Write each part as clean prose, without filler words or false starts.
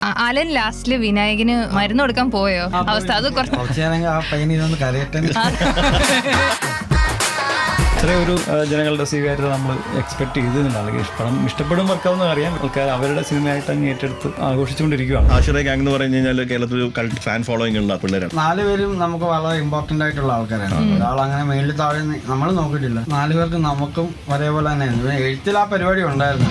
Allen ലാസ്റ്റില് വിനായകന് മരുന്ന് കൊടുക്കാൻ പോയോ? അവസ്ഥ അത് ഇത്ര ഒരു ജനങ്ങളുടെ സ്വീകാര്യത നമ്മൾ എക്സ്പെക്ട് ചെയ്തിരുന്നില്ല. അല്ലെങ്കിൽ ഇഷ്ടപ്പെടും വർക്കാവുന്ന അറിയാം. ആൾക്കാർ അവരുടെ സിനിമയായിട്ട് അങ്ങ് ഏറ്റെടുത്ത് ആഘോഷിച്ചുകൊണ്ടിരിക്കുകയാണ്. ആഷിറ ഗാങ് എന്ന് പറഞ്ഞു കഴിഞ്ഞാൽ കേരളത്തിൽ കൾട്ട് ഫാൻ ഫോളോയിങ് ഉള്ള പിള്ളേരാണ്. 4 പേരും നമുക്ക് വളരെ ഇമ്പോർട്ടന്റ് ആയിട്ടുള്ള ആൾക്കാരാണ്. ഒരാൾ അങ്ങനെ മേളിൽ താഴെ നമ്മൾ നോക്കിയിട്ടില്ല. 4 പേർക്ക് നമുക്കും ഒരേപോലെ തന്നെയായിരുന്നു. എഴുത്തിൽ ആ പരിപാടി ഉണ്ടായിരുന്നു.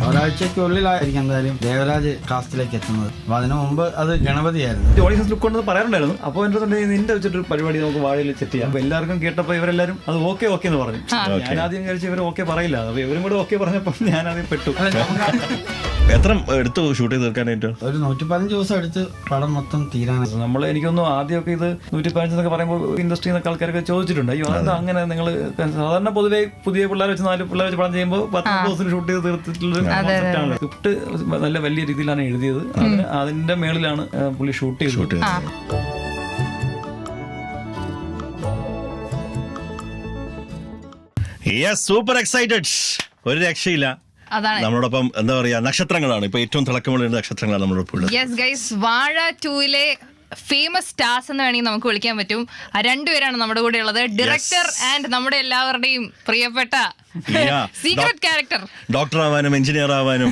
ഒരാഴ്ചക്കുള്ളിലായിരിക്കും എന്തായാലും ദേവരാജ് കാസ്റ്റിലേക്ക് എത്തുന്നത്. അപ്പൊ അതിനു മുമ്പ് അത് ഗണപതിയായിരുന്നു. ഓഡിയൻസ് ലുക്ക് ഉണ്ടെന്ന് പറയാറുണ്ടായിരുന്നു. അപ്പോൾ എൻ്റെ നിന്റെ വെച്ചിട്ട് പരിപാടി നമുക്ക് വാഴയിൽ സെറ്റ് ചെയ്യാം. അപ്പൊ എല്ലാവർക്കും കേട്ടപ്പോൾ ഇവരെല്ലാരും അത് ഓക്കെ എന്ന് പറഞ്ഞു. ഞാൻ ആദ്യം കഴിച്ച് ഇവർ ഓക്കെ പറയില്ല. അപ്പൊ ഇവരും കൂടെ ഓക്കെ പറഞ്ഞപ്പോൾ ഞാൻ ആദ്യം പെട്ടു. എത്ര എടുത്തു ഷൂട്ട് ചെയ്ത് തീർക്കാനായിട്ട്? ഒരു 115 ദിവസം എടുത്ത് പടം മൊത്തം തീരാനാണ്. നമ്മൾ എനിക്കൊന്നും ആദ്യമൊക്കെ ഇത് 115 എന്നൊക്കെ പറയുമ്പോൾ ഇൻഡസ്ട്രിയിൽ നിന്നൊക്കെ ആൾക്കാരൊക്കെ ചോദിച്ചിട്ടുണ്ട്. അയ്യോ അതെന്താ അങ്ങനെ നിങ്ങൾ സാധാരണ പൊതുവെ പുതിയ പിള്ളേർ വെച്ച് 4 പിള്ളേർ വെച്ച് പടം ചെയ്യുമ്പോൾ 10 ദിവസം ഷൂട്ട് ചെയ്ത് തീർത്തിട്ടുള്ള സ്ക്രിപ്റ്റ് നല്ല വലിയ രീതിയിലാണ് എഴുതിയത്. അതിന്റെ മേളിലാണ് പുള്ളി ഷൂട്ട് ചെയ്തത്. സൂപ്പർ എക്സൈറ്റഡ്, ഒരു രക്ഷയില്ല. നമ്മളോടൊപ്പം എന്താ പറയാ, നക്ഷത്രങ്ങളാണ് ഇപ്പൊ ഏറ്റവും തിളക്കമുള്ള നക്ഷത്രങ്ങളാണ് നമ്മളോടൊപ്പം. വാഴ 2-ലെ ഫേമസ് സ്റ്റാർസ് എന്ന് വേണമെങ്കിൽ നമുക്ക് വിളിക്കാൻ പറ്റും. 2 പേരാണ് നമ്മുടെ കൂടെ ഉള്ളത്. ഡയറക്ടർ ആൻഡ് നമ്മുടെ എല്ലാവരുടെയും പ്രിയപ്പെട്ട സീക്രട്ട് ക്യാരക്ടർ. ഡോക്ടർ ആവാനും എഞ്ചിനീയർ ആവാനും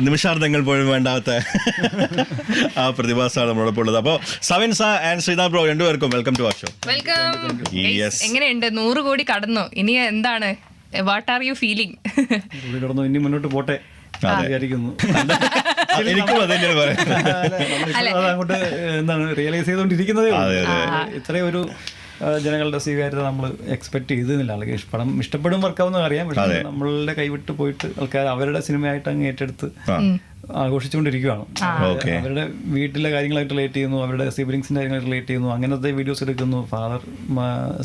നിമിഷാർദ്ധങ്ങൾ പോലും വേണ്ടാത്ത ആ പ്രതിഭാസമാണ് നമ്മളോടൊപ്പം ഉള്ളത്. അപ്പോൾ സവിൻ സാ ആൻഡ് ശ്രീനാഥ് ബ്രോ, രണ്ടുപേർക്കും welcome to our show. Welcome. എങ്ങനെയുണ്ട്? 100 കോടി കടന്നു. ഇനി എന്താണ്? What are you feeling? ഇനി മുന്നോട്ട് പോട്ടെ വിചാരിക്കുന്നു. എനിക്കും അതെന്നെയാണ് പറയുന്നത്. അതങ്ങോട്ട് എന്താണ് റിയലൈസ് ചെയ്തുകൊണ്ടിരിക്കുന്നതേ. ഇത്രയും ഒരു ജനങ്ങളുടെ സ്വീകാര്യത നമ്മൾ എക്സ്പെക്ട് ചെയ്തിരുന്നില്ല. അല്ലെങ്കിൽ ഇഷ്ടപ്പെടും വർക്കാവുന്ന അറിയാം. പക്ഷേ നമ്മളുടെ കൈവിട്ട് പോയിട്ട് ആൾക്കാർ അവരുടെ സിനിമയായിട്ട് അങ്ങ് ഏറ്റെടുത്ത് ആഘോഷിച്ചുകൊണ്ടിരിക്കുകയാണ്. അവരുടെ വീട്ടിലെ കാര്യങ്ങളായിട്ട് റിലേറ്റ് ചെയ്യുന്നു, അവരുടെ സിബിലിങ്സിന്റെ കാര്യങ്ങളായിട്ട് റിലേറ്റ് ചെയ്യുന്നു. അങ്ങനത്തെ വീഡിയോസ് എടുക്കുന്നു. ഫാദർ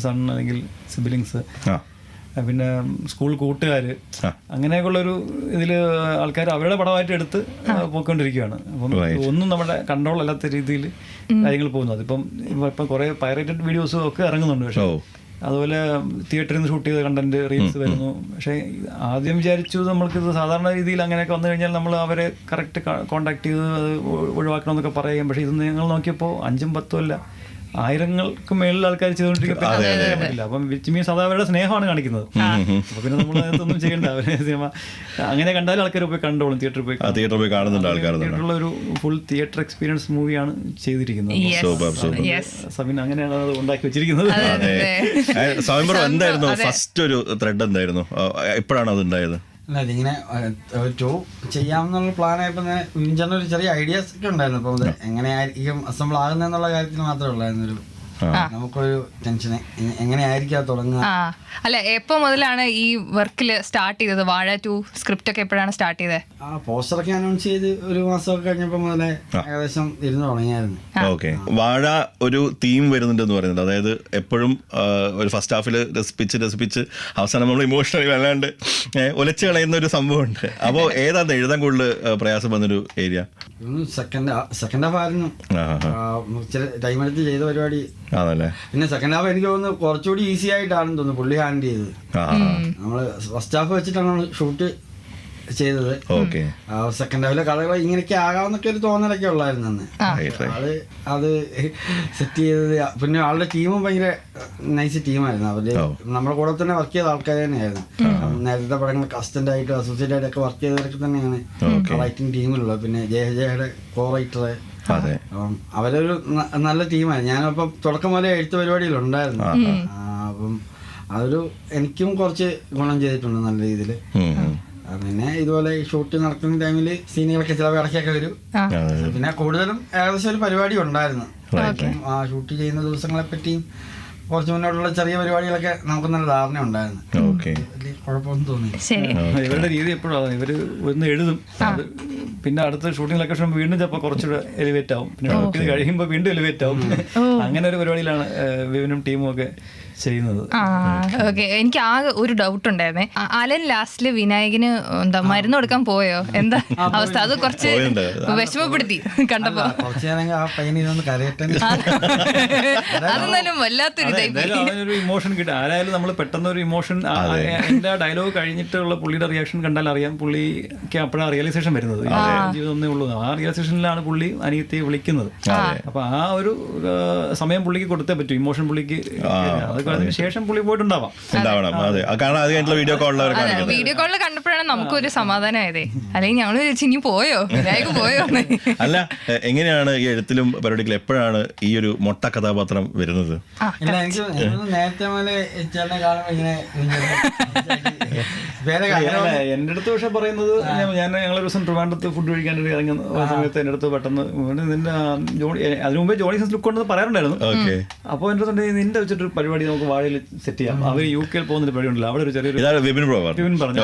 സൺ അല്ലെങ്കിൽ സിബിലിങ്സ്, പിന്നെ സ്കൂൾ കൂട്ടുകാർ, അങ്ങനെയൊക്കെയുള്ളൊരു ഇതിൽ ആൾക്കാർ അവരുടെ പടമായിട്ട് എടുത്ത് പോയിക്കൊണ്ടിരിക്കുകയാണ്. അപ്പം ഒന്നും നമ്മുടെ കൺട്രോൾ അല്ലാത്ത രീതിയിൽ കാര്യങ്ങൾ പോകുന്നത്. ഇപ്പം കുറേ പൈറേറ്റഡ് വീഡിയോസും ഒക്കെ ഇറങ്ങുന്നുണ്ട്. പക്ഷേ അതുപോലെ തിയേറ്ററിൽ നിന്ന് ഷൂട്ട് ചെയ്ത കണ്ടന്റ് റീൽസ് വരുന്നു. പക്ഷേ ആദ്യം വിചാരിച്ചു നമ്മൾക്കിത് സാധാരണ രീതിയിൽ അങ്ങനെയൊക്കെ വന്നു കഴിഞ്ഞാൽ നമ്മൾ അവരെ കറക്റ്റ് കോൺടാക്ട് ചെയ്ത് അത് ഒഴിവാക്കണമെന്നൊക്കെ പറയും. പക്ഷേ ഇത് ഞങ്ങൾ നോക്കിയപ്പോൾ 5ഉം 10ഉം അല്ല, 1000-ങ്ങൾക്ക് മേളിൽ ആൾക്കാർ ചെയ്തുകൊണ്ടിരിക്കുന്ന. അപ്പം വിച്ച് മീൻസ് അത് അവരുടെ സ്നേഹമാണ് കാണിക്കുന്നത്. അപ്പൊ പിന്നെ നമ്മൾ അതിനകത്തൊന്നും ചെയ്യേണ്ട. അവരെ സിനിമ അങ്ങനെ കണ്ടാലും ആൾക്കാർ പോയി കണ്ടോളും. തിയേറ്ററിൽ പോയി കാണുന്നുണ്ട് ആൾക്കാർ. തിയേറ്ററിലുള്ള ഒരു ഫുൾ തിയേറ്റർ എക്സ്പീരിയൻസ് മൂവിയാണ് ചെയ്തിരിക്കുന്നത്. സബിൻ അങ്ങനെയാണ് അത് ഉണ്ടാക്കി വെച്ചിരിക്കുന്നത്. എന്തായിരുന്നു ഫസ്റ്റ് ഒരു ത്രെഡ്? എന്തായിരുന്നു? എപ്പോഴാണ് അത് ഉണ്ടായത്? അല്ല, അതിങ്ങനെ 2 ചെയ്യാമെന്നുള്ള പ്ലാനായപ്പോൾ വിഞ്ചറിന് ഒരു ചെറിയ ഐഡിയാസ് ഒക്കെ ഉണ്ടായിരുന്നു. അപ്പോൾ എങ്ങനെയായിരിക്കും അസംബിൾ ആകുന്നതെന്നുള്ള കാര്യത്തിൽ മാത്രമേ ഉള്ളായിരുന്നു നമുക്കൊരു ടെൻഷൻ. എങ്ങനെയായിരിക്കും അത് തുടങ്ങുക? അല്ല, എപ്പോ മുതലാണ് ഈ വർക്കിൽ സ്റ്റാർട്ട് ചെയ്തത്? വാഴ 2 സ്ക്രിപ്റ്റ് ഒക്കെ എപ്പോഴാണ് സ്റ്റാർട്ട് ചെയ്തത്? പോസ്റ്ററൊക്കെ അനൗൺസ് ചെയ്ത് ഒരു മാസമൊക്കെ കഴിഞ്ഞപ്പോൾ മുതലേ ഏകദേശം ഇരുന്ന് തുടങ്ങിയായിരുന്നു. ഓക്കെ. വാഴ ഒരു തീം വരുന്നുണ്ടെന്ന് പറയുന്നുണ്ട്. അതായത് എപ്പോഴും ഒരു ഫസ്റ്റ് ഹാഫിൽ രസിപ്പിച്ച് അവസാനം നമ്മൾ ഇമോഷണലി വല്ലാണ്ട് ഒലച്ചു കളയുന്ന ഒരു സംഭവമുണ്ട്. അപ്പോൾ ഏതാണ് എഴുതാൻ കൂടുതൽ പ്രയാസം വന്നൊരു ഏരിയ? സെക്കൻഡ് ഹാഫ് ആയിരുന്നു. ടൈം എടുത്ത് ചെയ്ത പരിപാടി. പിന്നെ സെക്കൻഡ് ഹാഫ് എനിക്ക് തോന്നുന്നു കുറച്ചുകൂടി ഈസി ആയിട്ടാണെന്ന് തോന്നുന്നു പുള്ളി ഹാൻഡിൽ ചെയ്തത്. നമ്മള് ഫസ്റ്റ് ഹാഫ് വെച്ചിട്ടാണ് ഷൂട്ട് ചെയ്തത്. സെക്കൻഡ് ഹാഫിലെ കഥകൾ ഇങ്ങനെയൊക്കെ ആകാമെന്നൊക്കെ ഒരു തോന്നലൊക്കെ ഉള്ളായിരുന്നു അന്ന്. അത് സെറ്റ് ചെയ്തത്. പിന്നെ ആളുടെ ടീമും ഭയങ്കര നൈസ് ടീമായിരുന്നു. അവര് നമ്മുടെ കൂടെ തന്നെ വർക്ക് ചെയ്ത ആൾക്കാർ തന്നെയായിരുന്നു. നേരത്തെ പടങ്ങൾ അസിസ്റ്റന്റ് ആയിട്ടും അസോസിയേറ്റ് ആയിട്ടൊക്കെ വർക്ക് ചെയ്തവരൊക്കെ തന്നെയാണ് റൈറ്റിംഗ് ടീമിലുള്ളത്. പിന്നെ ജയയുടെ കോ റൈറ്റർ, അവരൊരു നല്ല ടീമായിരുന്നു. ഞാനപ്പം തുടക്കം മുതലേ എഴുത്ത് പരിപാടിയിലുണ്ടായിരുന്നു. അപ്പം അതൊരു എനിക്കും കുറച്ച് ഗുണം ചെയ്തിട്ടുണ്ട് നല്ല രീതിയിൽ. പിന്നെ ഇതുപോലെ ഷൂട്ട് നടക്കുന്ന ടൈമിൽ സീനുകളൊക്കെ ചിലപ്പോൾ ഇടയ്ക്കൊക്കെ വരും. പിന്നെ കൂടുതലും ഏകദേശം ഒരു പരിപാടി ഉണ്ടായിരുന്നു. ആ ഷൂട്ട് ചെയ്യുന്ന ദിവസങ്ങളെ പറ്റിയും കുറച്ച് മുന്നോട്ടുള്ള ചെറിയ പരിപാടികളൊക്കെ നമുക്ക് നല്ല ധാരണ ഉണ്ടായിരുന്നു. കുഴപ്പമൊന്നും തോന്നിയില്ല. ഇവരുടെ രീതി എപ്പോഴും ഇവര് ഒന്ന് എഴുതും, പിന്നെ അടുത്ത ഷൂട്ടിംഗ് ലൊക്കേഷൻ വീണ്ടും ചിലപ്പോൾ കുറച്ചുകൂടെ എലിവേറ്റ് ആവും, പിന്നെ ഷൂട്ട് ചെയ്ത് കഴിയുമ്പോൾ വീണ്ടും എലിവേറ്റ് ആവും. അങ്ങനെ ഒരു പരിപാടിയിലാണ് വിവിനും ടീമും ഒക്കെ ചെയ്യുന്നത്. ഓക്കെ. എനിക്ക് ആകെ ഒരു ഡൗട്ട് ഉണ്ടായിരുന്നേ. അലൻ ലാസ്റ്റില് വിനായകന് എന്താ മരുന്ന് കൊടുക്കാൻ പോയോ? എന്താ അവസ്ഥ? അത് കുറച്ച് വിഷമപ്പെടുത്തി കണ്ടപ്പോ. കുറച്ചു നേരം ആ പയ്യനെ ഇതൊന്ന് കരയട്ടെ. അതെന്നാലും വല്ലാത്തൊരു അവനൊരു ഇമോഷൻ കിട്ടും. ആരായാലും നമ്മൾ പെട്ടെന്ന് ഒരു ഇമോഷൻ, എന്റെ ഡയലോഗ് കഴിഞ്ഞിട്ടുള്ള പുള്ളിയുടെ റിയാക്ഷൻ കണ്ടാൽ അറിയാം പുള്ളിക്ക് അപ്പോഴാണ് റിയലൈസേഷൻ വരുന്നത്. ജീവിതം ഒന്നേ ഉള്ളൂ. ആ റിയലൈസേഷനിലാണ് പുള്ളി അനിയത്തിയെ വിളിക്കുന്നത്. അപ്പൊ ആ ഒരു സമയം പുള്ളിക്ക് കൊടുത്തേ പറ്റൂ. ഇമോഷൻ പുള്ളിക്ക് അതൊക്കെ അതിന് ശേഷം പുള്ളി പോയിട്ടുണ്ടാവാം. വീഡിയോ കോളിൽ കണ്ടപ്പോഴാണ് നമുക്കൊരു സമാധാനമായതേ. അല്ലെങ്കിൽ ഞങ്ങൾ ഇനി പോയോ വിനായക് പോയോ. അല്ല, എങ്ങനെയാണ് ഈ എഴുത്തിലും പരിപാടികളും എപ്പോഴാണ് ഈ ഒരു മൊട്ട കഥാപാത്രം വരുന്നത്? ഇല്ല, എനിക്ക് നേരത്തെ പോലെ ചേട്ടനെ കാണുമ്പോ ഇങ്ങനെ എന്റെ അടുത്ത് പക്ഷെ പറയുന്നത്, ഞങ്ങളൊരു ദിവസം ട്രിവാൻഡ്രത്ത് ഫുഡ് കഴിക്കാൻ ഇറങ്ങുന്ന സമയത്ത് എന്റെ അടുത്ത് പെട്ടെന്ന് നിന്റെ അതിനു മുമ്പേ ജോണി സിൻസ് ലുക്ക് ഉണ്ടെന്ന് പറയാറുണ്ടായിരുന്നു. അപ്പോൾ എന്റെ അടുത്ത് നിന്റെ വെച്ചിട്ടൊരു പരിപാടി നമുക്ക് വാഴയിൽ സെറ്റ് ചെയ്യാം. അവർ UK പോകുന്നൊരു പരിപാടി ഉണ്ടല്ലോ, അവിടെ ഒരു ചെറിയൊരു വിപിൻ പറഞ്ഞു.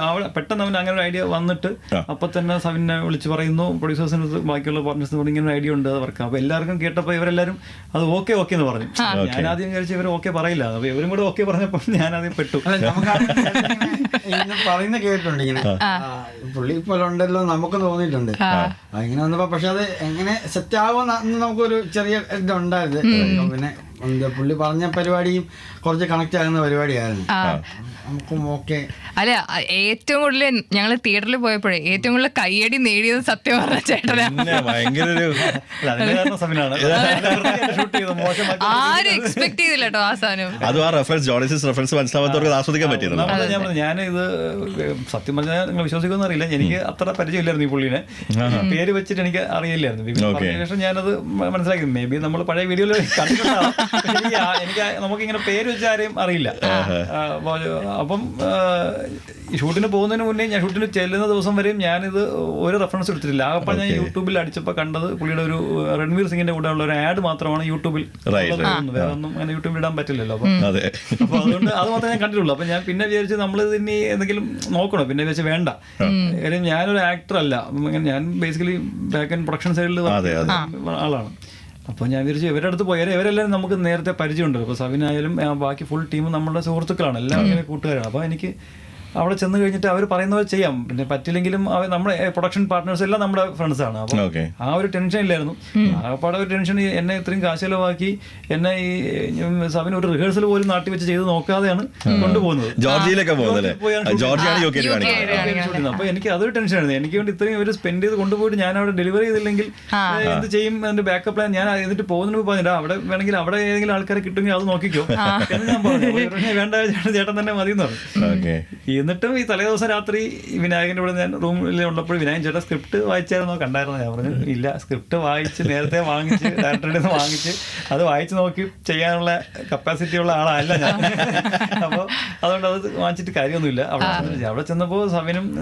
അവിടെ പെട്ടെന്ന് അവൻ അങ്ങനെ ഒരു ഐഡിയ വന്നിട്ട് അപ്പൊ തന്നെ സവിനെ വിളിച്ച് പറയുന്നു, പ്രൊഡ്യൂസേഴ്സിന് ബാക്കിയുള്ള പാർട്ട്നേഴ്സിന് പറഞ്ഞു ഇങ്ങനെ ഒരു ഐഡിയ ഉണ്ട്, അത് വർക്കാം. അപ്പൊ എല്ലാവർക്കും കേട്ടപ്പോൾ ഇവരെല്ലാവരും അത് ഓക്കെ എന്ന് പറഞ്ഞു. ഞാൻ ആദ്യം കഴിച്ച് ഇവർ ഓക്കെ പറയില്ല, അപ്പൊ ഇവരും കൂടെ ഓക്കെ പറഞ്ഞപ്പോൾ ഞാൻ ആദ്യം പെട്ടു. പറയുന്ന കേട്ടിട്ടുണ്ട് ഇങ്ങനെ പുള്ളി പോലെ ഉണ്ടല്ലോ നമുക്ക് തോന്നിയിട്ടുണ്ട് ഇങ്ങനെ വന്നപ്പോ. പക്ഷെ അത് എങ്ങനെ സെറ്റ് ആവുമെന്ന് നമുക്കൊരു ചെറിയ ഇതുണ്ടായത്. പിന്നെ പുള്ളി പറഞ്ഞ പരിപാടിയും കുറച്ച് കണക്ട് ആകുന്ന പരിപാടിയായിരുന്നു. നമുക്കും ഓക്കെ. അല്ല, ഏറ്റവും കൂടുതൽ ഞങ്ങൾ തിയേറ്ററിൽ പോയപ്പോഴേ ഏറ്റവും കൂടുതൽ കയ്യടി നേടിയത് സത്യം പറഞ്ഞ ചേട്ടനാ. ആരും എക്സ്പെക്ട് ചെയ്തില്ല കേട്ടോ ആ സാധനം. ഞാനിത് സത്യം പറഞ്ഞാൽ നിങ്ങൾ വിശ്വസിക്കുമെന്ന് അറിയില്ല, എനിക്ക് അത്ര പരിചയമില്ലായിരുന്നു ഈ പുള്ളിനെ. പേര് വെച്ചിട്ട് എനിക്ക് അറിയില്ലായിരുന്നു. ശേഷം ഞാനത് മനസ്സിലാക്കി. മേ ബി നമ്മൾ പഴയ വീഡിയോയിൽ കണ്ടിട്ടുണ്ടാവും. എനിക്ക് നമുക്കിങ്ങനെ പേര് വെച്ച ആരെയും അറിയില്ല. അപ്പം ഈ ഷൂട്ടിന് പോകുന്നതിന് മുന്നേ, ഞാൻ ഷൂട്ടിന് ചെല്ലുന്ന ദിവസം വരെയും ഞാനിത് ഒരു റെഫറൻസ് എടുത്തിട്ടില്ല. അപ്പോൾ ഞാൻ യൂട്യൂബിൽ അടിച്ചപ്പോൾ കണ്ടത് പുള്ളിയുടെ ഒരു രൺവീർ സിംഗിന്റെ കൂടെ ഉള്ള ഒരു ആഡ് മാത്രമാണ് യൂട്യൂബിൽ. വേറെ ഒന്നും അങ്ങനെ യൂട്യൂബിൽ ഇടാൻ പറ്റില്ലല്ലോ. അപ്പൊ അതുകൊണ്ട് അത് മാത്രമേ ഞാൻ കണ്ടിട്ടുള്ളൂ. അപ്പൊ ഞാൻ പിന്നെ വിചാരിച്ചു നമ്മൾ ഇതിന് എന്തെങ്കിലും നോക്കണോ, പിന്നെ വിചാരിച്ചു വേണ്ട. കാര്യം ഞാനൊരു ആക്ടർ അല്ല, ഞാൻ ബേസിക്കലി ബാക്ക് ആൻഡ് പ്രൊഡക്ഷൻ സൈഡിൽ ആളാണ്. അപ്പോൾ ഞാൻ വിചാരിച്ചു ഇവരുടെ അടുത്ത് പോയാൽ ഇവരെല്ലാവരും നമുക്ക് നേരത്തെ പരിചയമുണ്ട്. ഇപ്പോൾ സവിനായാലും ബാക്കി ഫുൾ ടീമും നമ്മുടെ സുഹൃത്തുക്കളാണ്, എല്ലാവരും കൂട്ടുകാരാണ്. അപ്പോൾ എനിക്ക് അവിടെ ചെന്ന് കഴിഞ്ഞിട്ട് അവർ പറയുന്ന പോലെ ചെയ്യാം. പിന്നെ പറ്റില്ലെങ്കിലും നമ്മുടെ പ്രൊഡക്ഷൻ പാർട്ട്നേഴ്സ് എല്ലാം നമ്മുടെ ഫ്രണ്ട്സാണ്. അപ്പോൾ ആ ഒരു ടെൻഷൻ ഇല്ലായിരുന്നു. ആകപ്പാടെ ഒരു ടെൻഷൻ, എന്നെ ഇത്രയും കാശ് ചെലവാക്കി എന്നെ ഈ സവിന് ഒരു റിഹേഴ്സൽ പോലും നാട്ടിൽ വെച്ച് ചെയ്ത് നോക്കാതെയാണ് കൊണ്ടുപോകുന്നത്. അപ്പോൾ എനിക്ക് അതൊരു ടെൻഷനായിരുന്നു. എനിക്ക് വേണ്ടി ഇത്രയും ഒരു സ്പെൻഡ് ചെയ്ത് കൊണ്ടുപോയിട്ട് ഞാൻ അവിടെ ഡെലിവറി ചെയ്തില്ലെങ്കിൽ എന്ത് ചെയ്യും? അതിന്റെ ബാക്കപ്പ് പ്ലാൻ ഞാൻ എന്നിട്ട് പോകുന്നതിന് മുമ്പ് പറഞ്ഞിട്ട് അവിടെ വേണമെങ്കിൽ അവിടെ ഏതെങ്കിലും ആൾക്കാരെ കിട്ടുമെങ്കിൽ അത് നോക്കിക്കോ എന്ന് ഞാൻ പറഞ്ഞു. വേണ്ട ചേട്ടൻ തന്നെ മതി എന്ന് പറഞ്ഞു. എന്നിട്ടും ഈ തലേ ദിവസം രാത്രി വിനായകൻ്റെ കൂടെ ഞാൻ റൂമിൽ ഉള്ളപ്പോൾ വിനായകൻ ചേട്ടാ സ്ക്രിപ്റ്റ് വായിച്ചായിരുന്നോ കണ്ടായിരുന്നു? ഞാൻ പറഞ്ഞു ഇല്ല, സ്ക്രിപ്റ്റ് വായിച്ച് നേരത്തെ വാങ്ങിച്ച് ഡയറക്ടറുടെ നിന്ന് വാങ്ങിച്ച് അത് വായിച്ച് നോക്കി ചെയ്യാനുള്ള കപ്പാസിറ്റി ഉള്ള ആളല്ല ഞാൻ. അപ്പോൾ അതുകൊണ്ട് അത് വാങ്ങിച്ചിട്ട് കാര്യമൊന്നുമില്ല. അവിടെ ചെന്നപ്പോൾ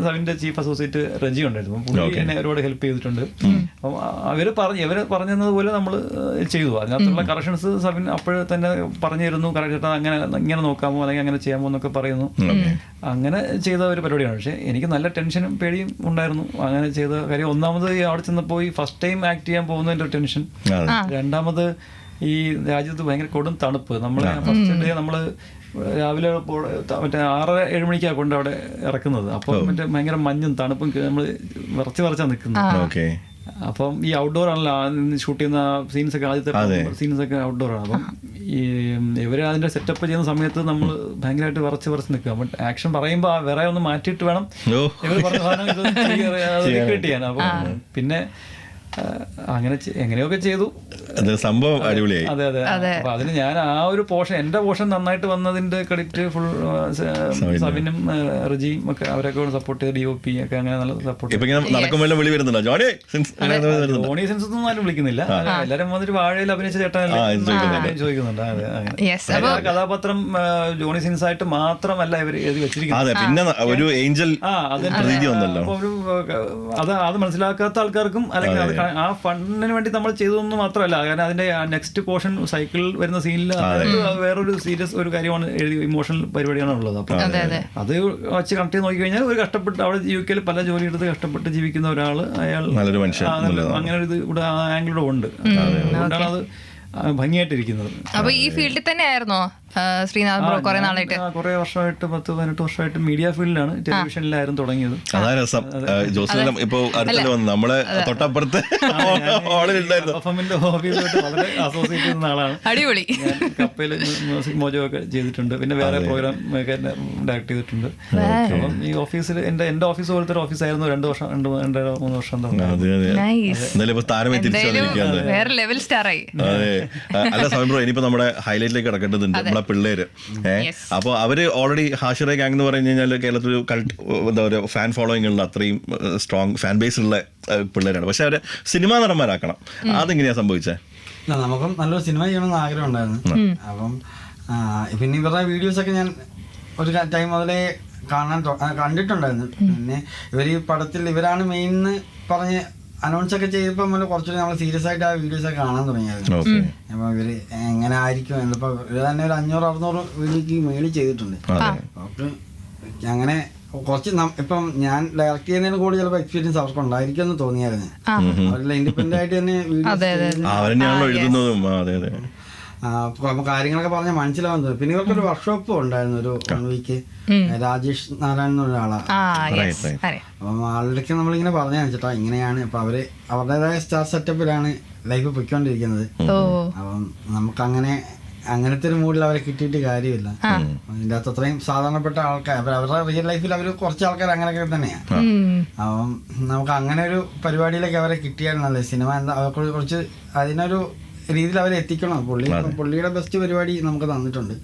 സവിൻ്റെ ചീഫ് അസോസിയേറ്റ് റജി ഉണ്ടായിരുന്നു. പുള്ളി എന്നെ ഒരുപാട് ഹെൽപ്പ് ചെയ്തിട്ടുണ്ട്. അപ്പം ഇവർ പറഞ്ഞതുപോലെ നമ്മൾ ചെയ്തു. അതിനകത്തുള്ള കറക്ഷൻസ് സവിൻ അപ്പോഴേ തന്നെ പറഞ്ഞു തരുന്നു. ചേട്ടാ ഇങ്ങനെ നോക്കാമോ അല്ലെങ്കിൽ അങ്ങനെ ചെയ്യാമോ എന്നൊക്കെ പറയുന്നു. അങ്ങനെ ചെയ്ത ഒരു പരിപാടിയാണ്. പക്ഷേ എനിക്ക് നല്ല ടെൻഷനും പേടിയും ഉണ്ടായിരുന്നു അങ്ങനെ ചെയ്ത കാര്യം. ഒന്നാമത് അവിടെ ചെന്നപ്പോൾ ഈ ഫസ്റ്റ് ടൈം ആക്ട് ചെയ്യാൻ പോകുന്നതിൻ്റെ ഒരു ടെൻഷൻ. രണ്ടാമത് ഈ രാജ്യത്ത് ഭയങ്കര കൊടും തണുപ്പ്. നമ്മൾ ഫസ്റ്റ് ഡേ നമ്മൾ രാവിലെ മറ്റേ 6-7 മണിക്കാണ് കൊണ്ട് അവിടെ ഇറക്കുന്നത്. അപ്പോൾ മറ്റേ ഭയങ്കര മഞ്ഞും തണുപ്പും നമ്മൾ വിറച്ചാണ് നിൽക്കുന്നത്. അപ്പം ഈ ഔട്ട്ഡോർ ആണല്ലോ ഷൂട്ട് ചെയ്യുന്ന സീൻസൊക്കെ, ആദ്യത്തെ സീൻസൊക്കെ ഔട്ട്ഡോറാണ്. അപ്പം ഈ ഇവർ അതിൻ്റെ സെറ്റപ്പ് ചെയ്യുന്ന സമയത്ത് നമ്മൾ ഭയങ്കരമായിട്ട് വിറച്ച് നിൽക്കുക. ബട്ട് ആക്ഷൻ പറയുമ്പോൾ വേറെ ഒന്ന് മാറ്റിയിട്ട് വേണം ഇവർ പറഞ്ഞ സാധനം ഇത് ക്രിയേറ്റ് ചെയ്യാൻ. അപ്പം പിന്നെ അങ്ങനെ എങ്ങനെയൊക്കെ ചെയ്തു സംഭവം അടിപൊളിയായി. അതെ അതെ. അപ്പൊ അതിന് ഞാൻ ആ ഒരു പോർഷൻ, എന്റെ പോർഷൻ നന്നായിട്ട് വന്നതിന്റെ ക്രെഡിറ്റ് ഫുൾ സവിനും റിജിയും ഒക്കെ അവരൊക്കെ സപ്പോർട്ട് ചെയ്ത് DOP ഒക്കെ അങ്ങനെ നല്ല സപ്പോർട്ട്. ജോണി സെൻസ് ഒന്നും ആരും വിളിക്കുന്നില്ല, എല്ലാരും വന്നിട്ട് വാഴയിൽ അഭിനയിച്ച ചേട്ടൻ ചോദിക്കുന്നുണ്ട്. അതെ, കഥാപാത്രം ജോണി സെൻസ് ആയിട്ട് മാത്രമല്ല ഇവർ എഴുതി വെച്ചിരിക്കുന്നത്. അത് മനസ്സിലാക്കാത്ത ആൾക്കാർക്കും അല്ലെങ്കിൽ ആ ഫണ്ടിന് വേണ്ടി നമ്മൾ ചെയ്തതൊന്നും മാത്രമല്ല. കാരണം അതിന്റെ നെക്സ്റ്റ് പോർഷൻ സൈക്കിൾ വരുന്ന സീനിൽ വേറൊരു സീരിയസ് ഒരു കാര്യമാണ് എഴുതി, ഇമോഷണൽ പരിപാടിയാണ് ഉള്ളത്. അപ്പൊ അത് വെച്ച് കണക്ട് ചെയ്ത് നോക്കി കഴിഞ്ഞാൽ ഒരു കഷ്ടപ്പെട്ട് അവിടെ UK പല ജോലി എടുത്ത് കഷ്ടപ്പെട്ട് ജീവിക്കുന്ന ഒരാൾ, അയാൾ അങ്ങനെ ഒരു ഇത് ഇവിടെ ആംഗിളൂടെ ഉണ്ട്. അതുകൊണ്ടാണ് അത് ഭംഗിയായിട്ടിരിക്കുന്നത്. അപ്പൊ ഈ ഫീൽഡിൽ തന്നെ ആയിരുന്നോ ശ്രീനാഥ് ബ്രോ കുറെ നാളായിട്ട്? കുറെ വർഷമായിട്ട് 10-18 വർഷമായിട്ട് മീഡിയ ഫീൽഡിലാണ്, ടെലിവിഷനിലായിരുന്നു തുടങ്ങിയത്. അതാ രസം. ജോസ്ലിനും ഇപ്പൊ അടുത്തല്ലേ വന്നു, നമ്മളെ തൊട്ടപ്പുറത്ത് ഓഫീസുമായിട്ട് വളരെ അസോസിയേറ്റ് ചെയ്യുന്ന ആളാണ്. അടിപൊളി. കപ്പയിൽ മ്യൂസിക് മോജോ ഒക്കെ ചെയ്തിട്ടുണ്ട്, പിന്നെ വേറെ പ്രോഗ്രാം ഒക്കെ ഡയറക്ട് ചെയ്തിട്ടുണ്ട്. അപ്പം ഈ ഓഫീസിൽ എന്റെ ഓഫീസ് പോലത്തെ ഒരു ഓഫീസായിരുന്നു 2 വർഷം 2-3 വർഷം. വേറെ ലെവൽ സ്റ്റാർ ആയി. അതെ. അല്ല സമയം ബ്രോ, ഇനിയിപ്പോ നമ്മുടെ ഹൈലൈറ്റിലേക്ക് കിടക്കേണ്ടതുണ്ട്. നമ്മളെ പിള്ളേര് അപ്പൊ അവര് ഓൾറെഡി ഹാഷിറ ഗാങ് എന്ന് പറഞ്ഞു കഴിഞ്ഞാൽ കേരളത്തിൽ എന്താ പറയുക ഫാൻ ഫോളോയിങ് ഉള്ള അത്രയും സ്ട്രോങ് ഫാൻ ബേസ് ഉള്ള പിള്ളേരാണ്. പക്ഷെ അവരെ സിനിമാ നടന്മാരാക്കണം. അതെങ്ങനെയാ സംഭവിച്ചത്? നമുക്കും നല്ലൊരു സിനിമ ചെയ്യണമെന്ന് ആഗ്രഹം ഉണ്ടായിരുന്നു. അപ്പം പിന്നെ ഇവരുടെ വീഡിയോസ് ഒക്കെ ഞാൻ ഒരു ടൈം മുതലേ കണ്ടിട്ടുണ്ടായിരുന്നു. പിന്നെ ഇവർ ഈ പടത്തിൽ ഇവരാണ് മെയിൻ എന്ന് പറഞ്ഞ് അനൗൺസ് ഒക്കെ ചെയ്തപ്പോൾ മുതൽ കുറച്ചുകൂടി നമ്മൾ സീരിയസ് ആയിട്ട് ആ വീഡിയോസ് ഒക്കെ കാണാൻ തുടങ്ങിയായിരുന്നു. അപ്പോൾ ഇവര് എങ്ങനെ ആയിരിക്കും എന്നിപ്പോൾ ഇവർ തന്നെ ഒരു 500-600 വീഡിയോക്ക് മേളിൽ ചെയ്തിട്ടുണ്ട്. അപ്പോൾ അങ്ങനെ കുറച്ച് ഇപ്പം ഞാൻ ഡയറക്റ്റ് ചെയ്യുന്നതിന് കൂടി ചിലപ്പോൾ എക്സ്പീരിയൻസ് അവർക്ക് ഉണ്ടായിരിക്കും എന്ന് തോന്നിയായിരുന്നു. അവരെല്ലാം ഇൻഡിപെൻഡന്റ് ആയിട്ട് തന്നെ വീഡിയോസ് കാര്യങ്ങളൊക്കെ പറഞ്ഞാൽ മനസ്സിലാവുന്നത്. പിന്നെ ഇവർക്കൊരു വർക്ക്ഷോപ്പ് ഉണ്ടായിരുന്നു ഒരു 1 വീക്ക്. രാജേഷ് നാരായണൻ എന്നൊരാളാണ്. അപ്പം ആളുടെയൊക്കെ നമ്മളിങ്ങനെ പറഞ്ഞു വെച്ചിട്ടാ ഇങ്ങനെയാണ്. ഇപ്പൊ അവര് അവരുടേതായ സ്റ്റാർ സെറ്റപ്പിലാണ് ലൈഫ് പൊയ്ക്കൊണ്ടിരിക്കുന്നത്. അപ്പം നമുക്ക് അങ്ങനത്തെ ഒരു മൂഡിൽ അവരെ കിട്ടിയിട്ട് കാര്യമില്ല. അതിൻ്റെ അകത്ത് അത്രയും സാധാരണപ്പെട്ട ആൾക്കാർ അവരുടെ റിയൽ ലൈഫിൽ അവർ കുറച്ച് ആൾക്കാർ അങ്ങനെയൊക്കെ തന്നെയാണ്. അപ്പം നമുക്ക് അങ്ങനെ ഒരു പരിപാടിയിലേക്ക് അവരെ കിട്ടിയാൽ നല്ല സിനിമ എന്താ അവർക്ക് കുറച്ച് അതിനൊരു രീതിയിൽ അവരെ എത്തിക്കണം. പുള്ളിയുടെ ബെസ്റ്റ് പരിപാടി നമുക്ക് തന്നിട്ടുണ്ട്.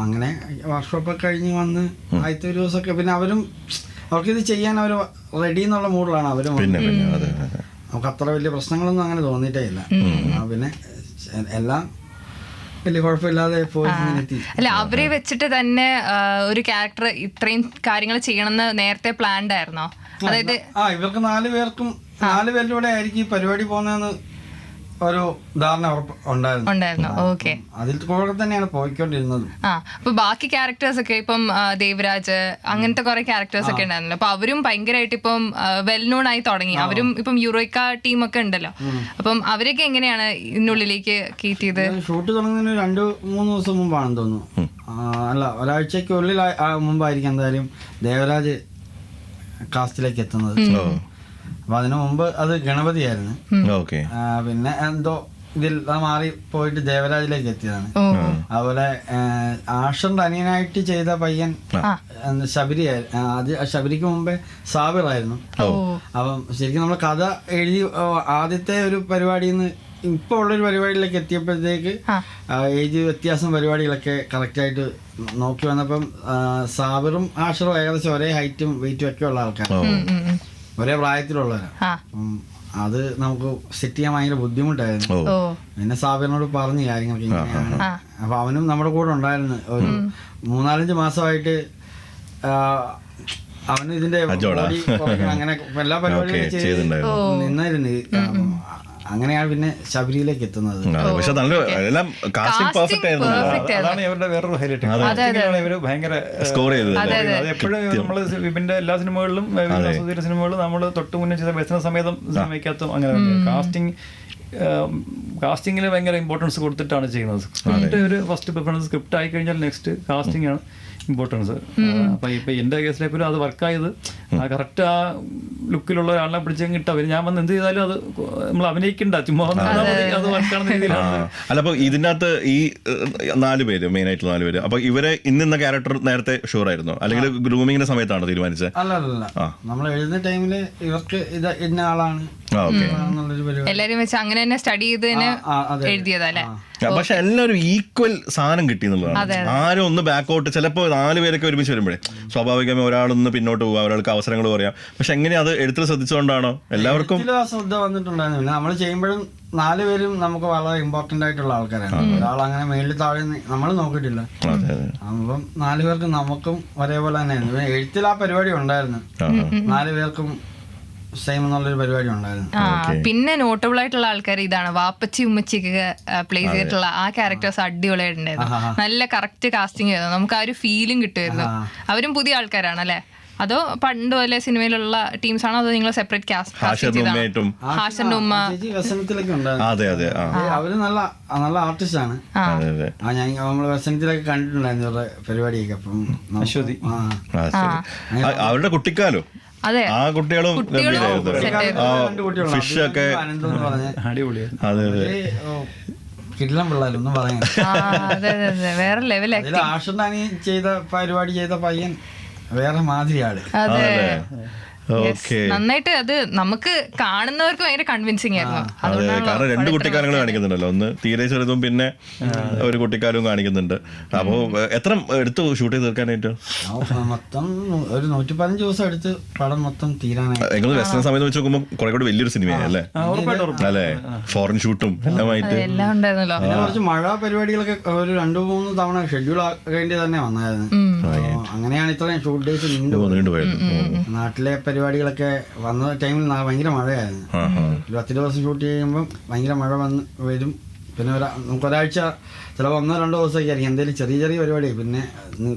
അങ്ങനെ വർക്ക്ഷോപ്പൊക്കെ കഴിഞ്ഞ് വന്ന് ആദ്യത്തെ ഒരു ദിവസമൊക്കെ പിന്നെ അവർക്കിത് ചെയ്യാൻ അവർ റെഡി എന്നുള്ള മൂഡിലാണ് അവരും. നമുക്ക് അത്ര വലിയ പ്രശ്നങ്ങളൊന്നും അങ്ങനെ തോന്നിയിട്ടേ ഇല്ല. പിന്നെ എല്ലാം വലിയ കുഴപ്പമില്ലാതെ പോയി എത്തി. അല്ല, അവരെ വെച്ചിട്ട് തന്നെ ഒരു ക്യാരക്ടർ ഇത്രയും കാര്യങ്ങൾ ചെയ്യണമെന്ന് നേരത്തെ പ്ലാൻഡ് ആയിരുന്നോ? അതായത് ഇവർക്ക് 4 പേർക്കും 4 പേരുടെ കൂടെ ആയിരിക്കും ഈ പരിപാടി പോകുന്നതെന്ന് ഒരു ധാരണ ഉണ്ടായിരുന്നു. ഓക്കെ, അതിൽ കൂടെ തന്നെയാണ് പോയിക്കൊണ്ടിരുന്നത്. അപ്പൊ ബാക്കി ക്യാരക്ടേഴ്സ് ഒക്കെ ഇപ്പം ദേവരാജ് അങ്ങനത്തെ കുറെ ക്യാരക്ടേഴ്സ് ഒക്കെ ഉണ്ടായിരുന്നല്ലോ. അപ്പൊ അവരും ഭയങ്കരമായിട്ട് ഇപ്പം വെൽ നോൺ ആയി തുടങ്ങി. അവരും ഇപ്പം യൂറോയ്ക്ക ടീമൊക്കെ ഉണ്ടല്ലോ. അപ്പം അവരൊക്കെ എങ്ങനെയാണ് ഇതിനുള്ളിലേക്ക് കയറ്റിയത്? ഷൂട്ട് തുടങ്ങുന്നതിന് 2-3 ദിവസം മുമ്പാണെന്ന് തോന്നുന്നു. അല്ല, ഒരാഴ്ചക്കുള്ളിൽ മുമ്പായിരിക്കും എന്തായാലും ദേവരാജ് കാസ്റ്റിലേക്ക് എത്തുന്നത്. അപ്പൊ അതിനു മുമ്പ് അത് ഗണപതിയായിരുന്നു. പിന്നെ എന്തോ ഇതിൽ മാറി പോയിട്ട് ദേവരാജിലേക്ക് എത്തിയതാണ്. അതുപോലെ ആഷറിന്റെ അനിയനായിട്ട് ചെയ്ത പയ്യൻ ശബരിയായിരുന്നു. ശബരിക്ക് മുമ്പേ സാബിറായിരുന്നു. അപ്പം ശരിക്കും നമ്മൾ കഥ എഴുതി ആദ്യത്തെ ഒരു പരിപാടിയിൽ നിന്ന് ഇപ്പൊ ഉള്ളൊരു പരിപാടിയിലേക്ക് എത്തിയപ്പോഴത്തേക്ക് ഏജ് വ്യത്യാസം പരിപാടികളൊക്കെ കറക്റ്റായിട്ട് നോക്കി വന്നപ്പം സാബിറും ആഷറും ഏകദേശം ഒരേ ഹൈറ്റും വെയിറ്റും ഒക്കെ ഉള്ള ആൾക്കാരാണ്, ഒരേ പ്രായത്തിലുള്ളവരാണ്. അത് നമുക്ക് സെറ്റ് ചെയ്യാൻ ഭയങ്കര ബുദ്ധിമുട്ടായിരുന്നു. പിന്നെ സാബിറിനോട് പറഞ്ഞു കാര്യങ്ങളൊക്കെ ഇങ്ങനെയാണ്. അപ്പൊ അവനും നമ്മുടെ കൂടെ ഉണ്ടായിരുന്നു. ഒരു 3-4 മാസമായിട്ട് അവന് ഇതിന്റെ അങ്ങനെ എല്ലാ പരിപാടികളും ചെയ്ത് നിന്നായിരുന്നു. അങ്ങനെയാണ് പിന്നെ ശബരിയിലേക്ക് എത്തുന്നത്. അതാണ് ഇവരുടെ വേറൊരു ഹൈലൈറ്റ്. ഇവര് ഭയങ്കര എപ്പോഴും നമ്മള് വിപിന്റെ എല്ലാ സിനിമകളിലും സിനിമകളിലും നമ്മൾ തൊട്ട് മുന്നേ ചെയ്ത വ്യസന സമേതം സിനിമയ്ക്കകത്തും അങ്ങനെ കാസ്റ്റിങ്ങിൽ ഭയങ്കര ഇമ്പോർട്ടൻസ് കൊടുത്തിട്ടാണ് ചെയ്യുന്നത്. സ്ക്രിപ്റ്റ് ഒരു ഫസ്റ്റ് പ്രിഫറൻസ് സ്ക്രിപ്റ്റ് ആയി കഴിഞ്ഞാൽ നെക്സ്റ്റ് കാസ്റ്റിംഗ് ആണ് ഇമ്പോർട്ടൻസ്. അപ്പൊ ഇപ്പൊ എന്റെ കേസിലെ പോലും അത് വർക്കായത് കറക്റ്റ് ആ ലുക്കിലുള്ള ഒരാളെ പിടിച്ചങ്ങ് ഇട്ട ഞാൻ വന്ന് എന്ത് ചെയ്താലും അത് നമ്മൾ അഭിനയിക്കണ്ട, ചുമ്മാ അത് വർക്കാണെന്ന രീതിയിലാണ്. അല്ല, അപ്പൊ ഇതിനകത്ത് ഈ 4 പേര് മെയിൻ ആയിട്ടുള്ള 4 പേര്, അപ്പൊ ഇവരെ ഇന്ന ക്യാരക്ടർ നേരത്തെ ഷുവർ ആയിരുന്നോ, അല്ലെങ്കിൽ ഗ്രൂമിങ്ങിന്റെ സമയത്താണോ തീരുമാനിച്ചത്? അല്ല, നമ്മൾ എഴുതുന്ന ടൈമില് ഇവർക്ക് ഇത് ഇന്ന ആളാണ് എല്ലാരും വെച്ച് അങ്ങനെ തന്നെ സ്റ്റഡി ചെയ്ത് തന്നെ എഴുതിയതല്ലേ. പക്ഷെ എല്ലാവരും ഈക്വൽ സാധനം കിട്ടി എന്നുള്ളതാണ്. ആരും ഒന്ന് ബാക്കൗട്ട്, ചിലപ്പോൾ 4 പേരൊക്കെ ഒരുമിച്ച് വരുമ്പോഴേ സ്വാഭാവികമായി ഒരാളൊന്ന് പിന്നോട്ട് പോകാം, ഒരാൾക്ക് അവസരങ്ങൾ പറയാം. പക്ഷെ എങ്ങനെ അത് എഴുത്തിൽ ശ്രദ്ധിച്ചുകൊണ്ടാണോ എല്ലാവർക്കും ശ്രദ്ധ വന്നിട്ടുണ്ടായിരുന്നു? പിന്നെ നമ്മൾ ചെയ്യുമ്പോഴും 4 പേരും നമുക്ക് വളരെ ഇമ്പോർട്ടന്റ് ആയിട്ടുള്ള ആൾക്കാരാണ്. ഒരാൾ അങ്ങനെ മേളിൽ താഴെ നമ്മൾ നോക്കിയിട്ടില്ല. അപ്പം 4 പേർക്കും നമുക്കും ഒരേപോലെ തന്നെയായിരുന്നു. എഴുത്തിൽ ആ പരിപാടി ഉണ്ടായിരുന്നു. 4 പേർക്കും സെയിം എന്നുള്ളൊരു പരിപാടി ഉണ്ടായിരുന്നു. പിന്നെ നോട്ടബിൾ ആയിട്ടുള്ള ആൾക്കാർ ഇതാണ് വാപ്പച്ചി ഉമ്മച്ചിയൊക്കെ പ്ലേ ചെയ്തിട്ടുള്ള ആ ക്യാരക്ടേഴ്സ് അടിപൊളിയായിട്ടുണ്ടായിരുന്നു. നല്ല കറക്റ്റ് കാസ്റ്റിംഗ് ആയിരുന്നു. നമുക്ക് ആ ഒരു ഫീലിംഗ് കിട്ടുമായിരുന്നു. അവരും പുതിയ ആൾക്കാരാണ് അല്ലേ? അതോ പണ്ട് പോലെ സിനിമയിലുള്ള ടീംസ് ആണോ അതോ നിങ്ങൾ സെപ്പറേറ്റ് കാസ്റ്റ് ഉമ്മയായിട്ടും ഹാഷന്റെ ഉമ്മ ചേച്ചി വ്യസനത്തിലൊക്കെ ഉണ്ടായിരുന്നു. അതെ അതെ അവര് നല്ല ആർട്ടിസ്റ്റ് ആണ്. അതെ അതെ ഞാൻ നമ്മള് വ്യസനത്തിലൊക്കെ കണ്ടിട്ടുണ്ടായിരുന്നു ഇവരുടെ പരിപാടിയൊക്കെ. അപ്പം അശ്വതി അവരുടെ കുട്ടിക്കാലോ അതെ ആ കുട്ടികളും ഫിഷ് ഒക്കെ അനന്തം എന്ന് പറഞ്ഞ അടിപൊളിയായിരുന്നു. അതെ അതെ കിടിലം പിള്ളേരൊന്നും പറയാൻ. അതെ അതെ വേറെ ലെവൽ അതിൽ ആഷണ്ടാനി ചെയ്ത പരിപാടി ചെയ്ത പയ്യൻ വേറെ മാതിരിയാണ്. അതെ ഓക്കെ. നന്നായിട്ട് അത് നമുക്ക് കാണുന്നവർക്ക് ഭയങ്കര കൺവിൻസിങ് ആയിരുന്നു. അതെ, കാരണം രണ്ട് കുട്ടിക്കാലങ്ങൾ കാണിക്കുന്നുണ്ടല്ലോ, ഒന്ന് തീരെ ചെറുതും പിന്നെ ഒരു കുട്ടിക്കാലവും കാണിക്കുന്നുണ്ട്. അപ്പോ എത്ര എടുത്തു ഷൂട്ട് ചെയ്ത് തീർക്കാനായിട്ട്? മൊത്തം ഒരു 115 ദിവസം എടുത്ത് പടം മൊത്തം തീരാനായി. നിങ്ങൾ വെസ്റ്റേൺ സമയത്ത് വെച്ച് നോക്കുമ്പോൾ കുറെ കൂടി വലിയൊരു സിനിമയാണ് അല്ലേ? അല്ലേ, ഫോറിൻ ഷൂട്ടും എല്ലാമായിട്ട് എല്ലാം ഉണ്ടായിരുന്നല്ലോ. പിന്നെ കുറച്ച് മഴ പരിപാടികളൊക്കെ ഒരു 2-3 തവണ ഷെഡ്യൂൾ ആകേണ്ടി തന്നെ വന്നായിരുന്നു. അങ്ങനെയാണ് ഇത്രയും ഷൂട്ട് ഡേയ്സ് നീണ്ടുപോയത്. നാട്ടിലെ പരിപാടികളൊക്കെ വന്ന ടൈമിൽ ഭയങ്കര മഴയായിരുന്നു. ഒരു 10 ദിവസം ഷൂട്ട് ചെയ്യുമ്പോൾ ഭയങ്കര മഴ വരും. പിന്നെ നമുക്കൊരാഴ്ച ചിലപ്പോൾ 1-2 ദിവസമൊക്കെ ആയിരിക്കും എന്തെങ്കിലും ചെറിയ ചെറിയ പരിപാടി. പിന്നെ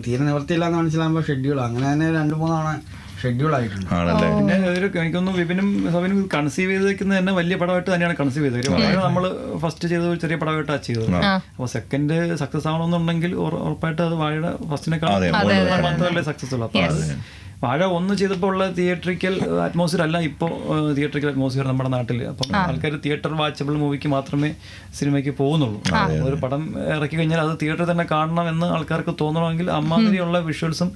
തീരെ നിവർത്തിയില്ല എന്ന് മനസ്സിലാകുമ്പോൾ ഷെഡ്യൂൾ അങ്ങനെ തന്നെ 2-3 തവണ ഷെഡ്യൂൾ ആയിട്ടുണ്ട്. പിന്നെ ഒരു എനിക്കൊന്നും വിപിനും സബിനും കൺസീവ് ചെയ്തേക്കുന്നത് തന്നെ വലിയ പടമായിട്ട് തന്നെയാണ് കൺസീവ് ചെയ്തത്. വളരെ നമ്മൾ ഫസ്റ്റ് ചെയ്തത് ഒരു ചെറിയ പടമായിട്ടാണ് ചെയ്തത്. അപ്പോൾ സെക്കൻഡ് സക്സസ് ആവണമെന്നുണ്ടെങ്കിൽ ഉറപ്പായിട്ട് അത് വാഴയുടെ ഫസ്റ്റിനെക്കാൾ മാത്രമല്ലേ സക്സസ് ഉള്ളൂ. അപ്പോൾ അത് വാഴ 1 ചെയ്തപ്പോൾ ഉള്ള തിയേറ്ററിക്കൽ അറ്റ്മോസ്ഫിയർ അല്ല ഇപ്പോൾ തിയേറ്ററിക്കൽ അറ്റ്മോസ്ഫിയർ നമ്മുടെ നാട്ടിൽ. അപ്പം ആൾക്കാർ തിയേറ്റർ വാച്ചബിൾ മൂവിക്ക് മാത്രമേ സിനിമയ്ക്ക് പോകുന്നുള്ളൂ. ഒരു പടം ഇറക്കി കഴിഞ്ഞാൽ അത് തിയേറ്ററിൽ തന്നെ കാണണം എന്ന് ആൾക്കാർക്ക് തോന്നണമെങ്കിൽ അമ്മാതിരിയുള്ള വിഷ്വൽസും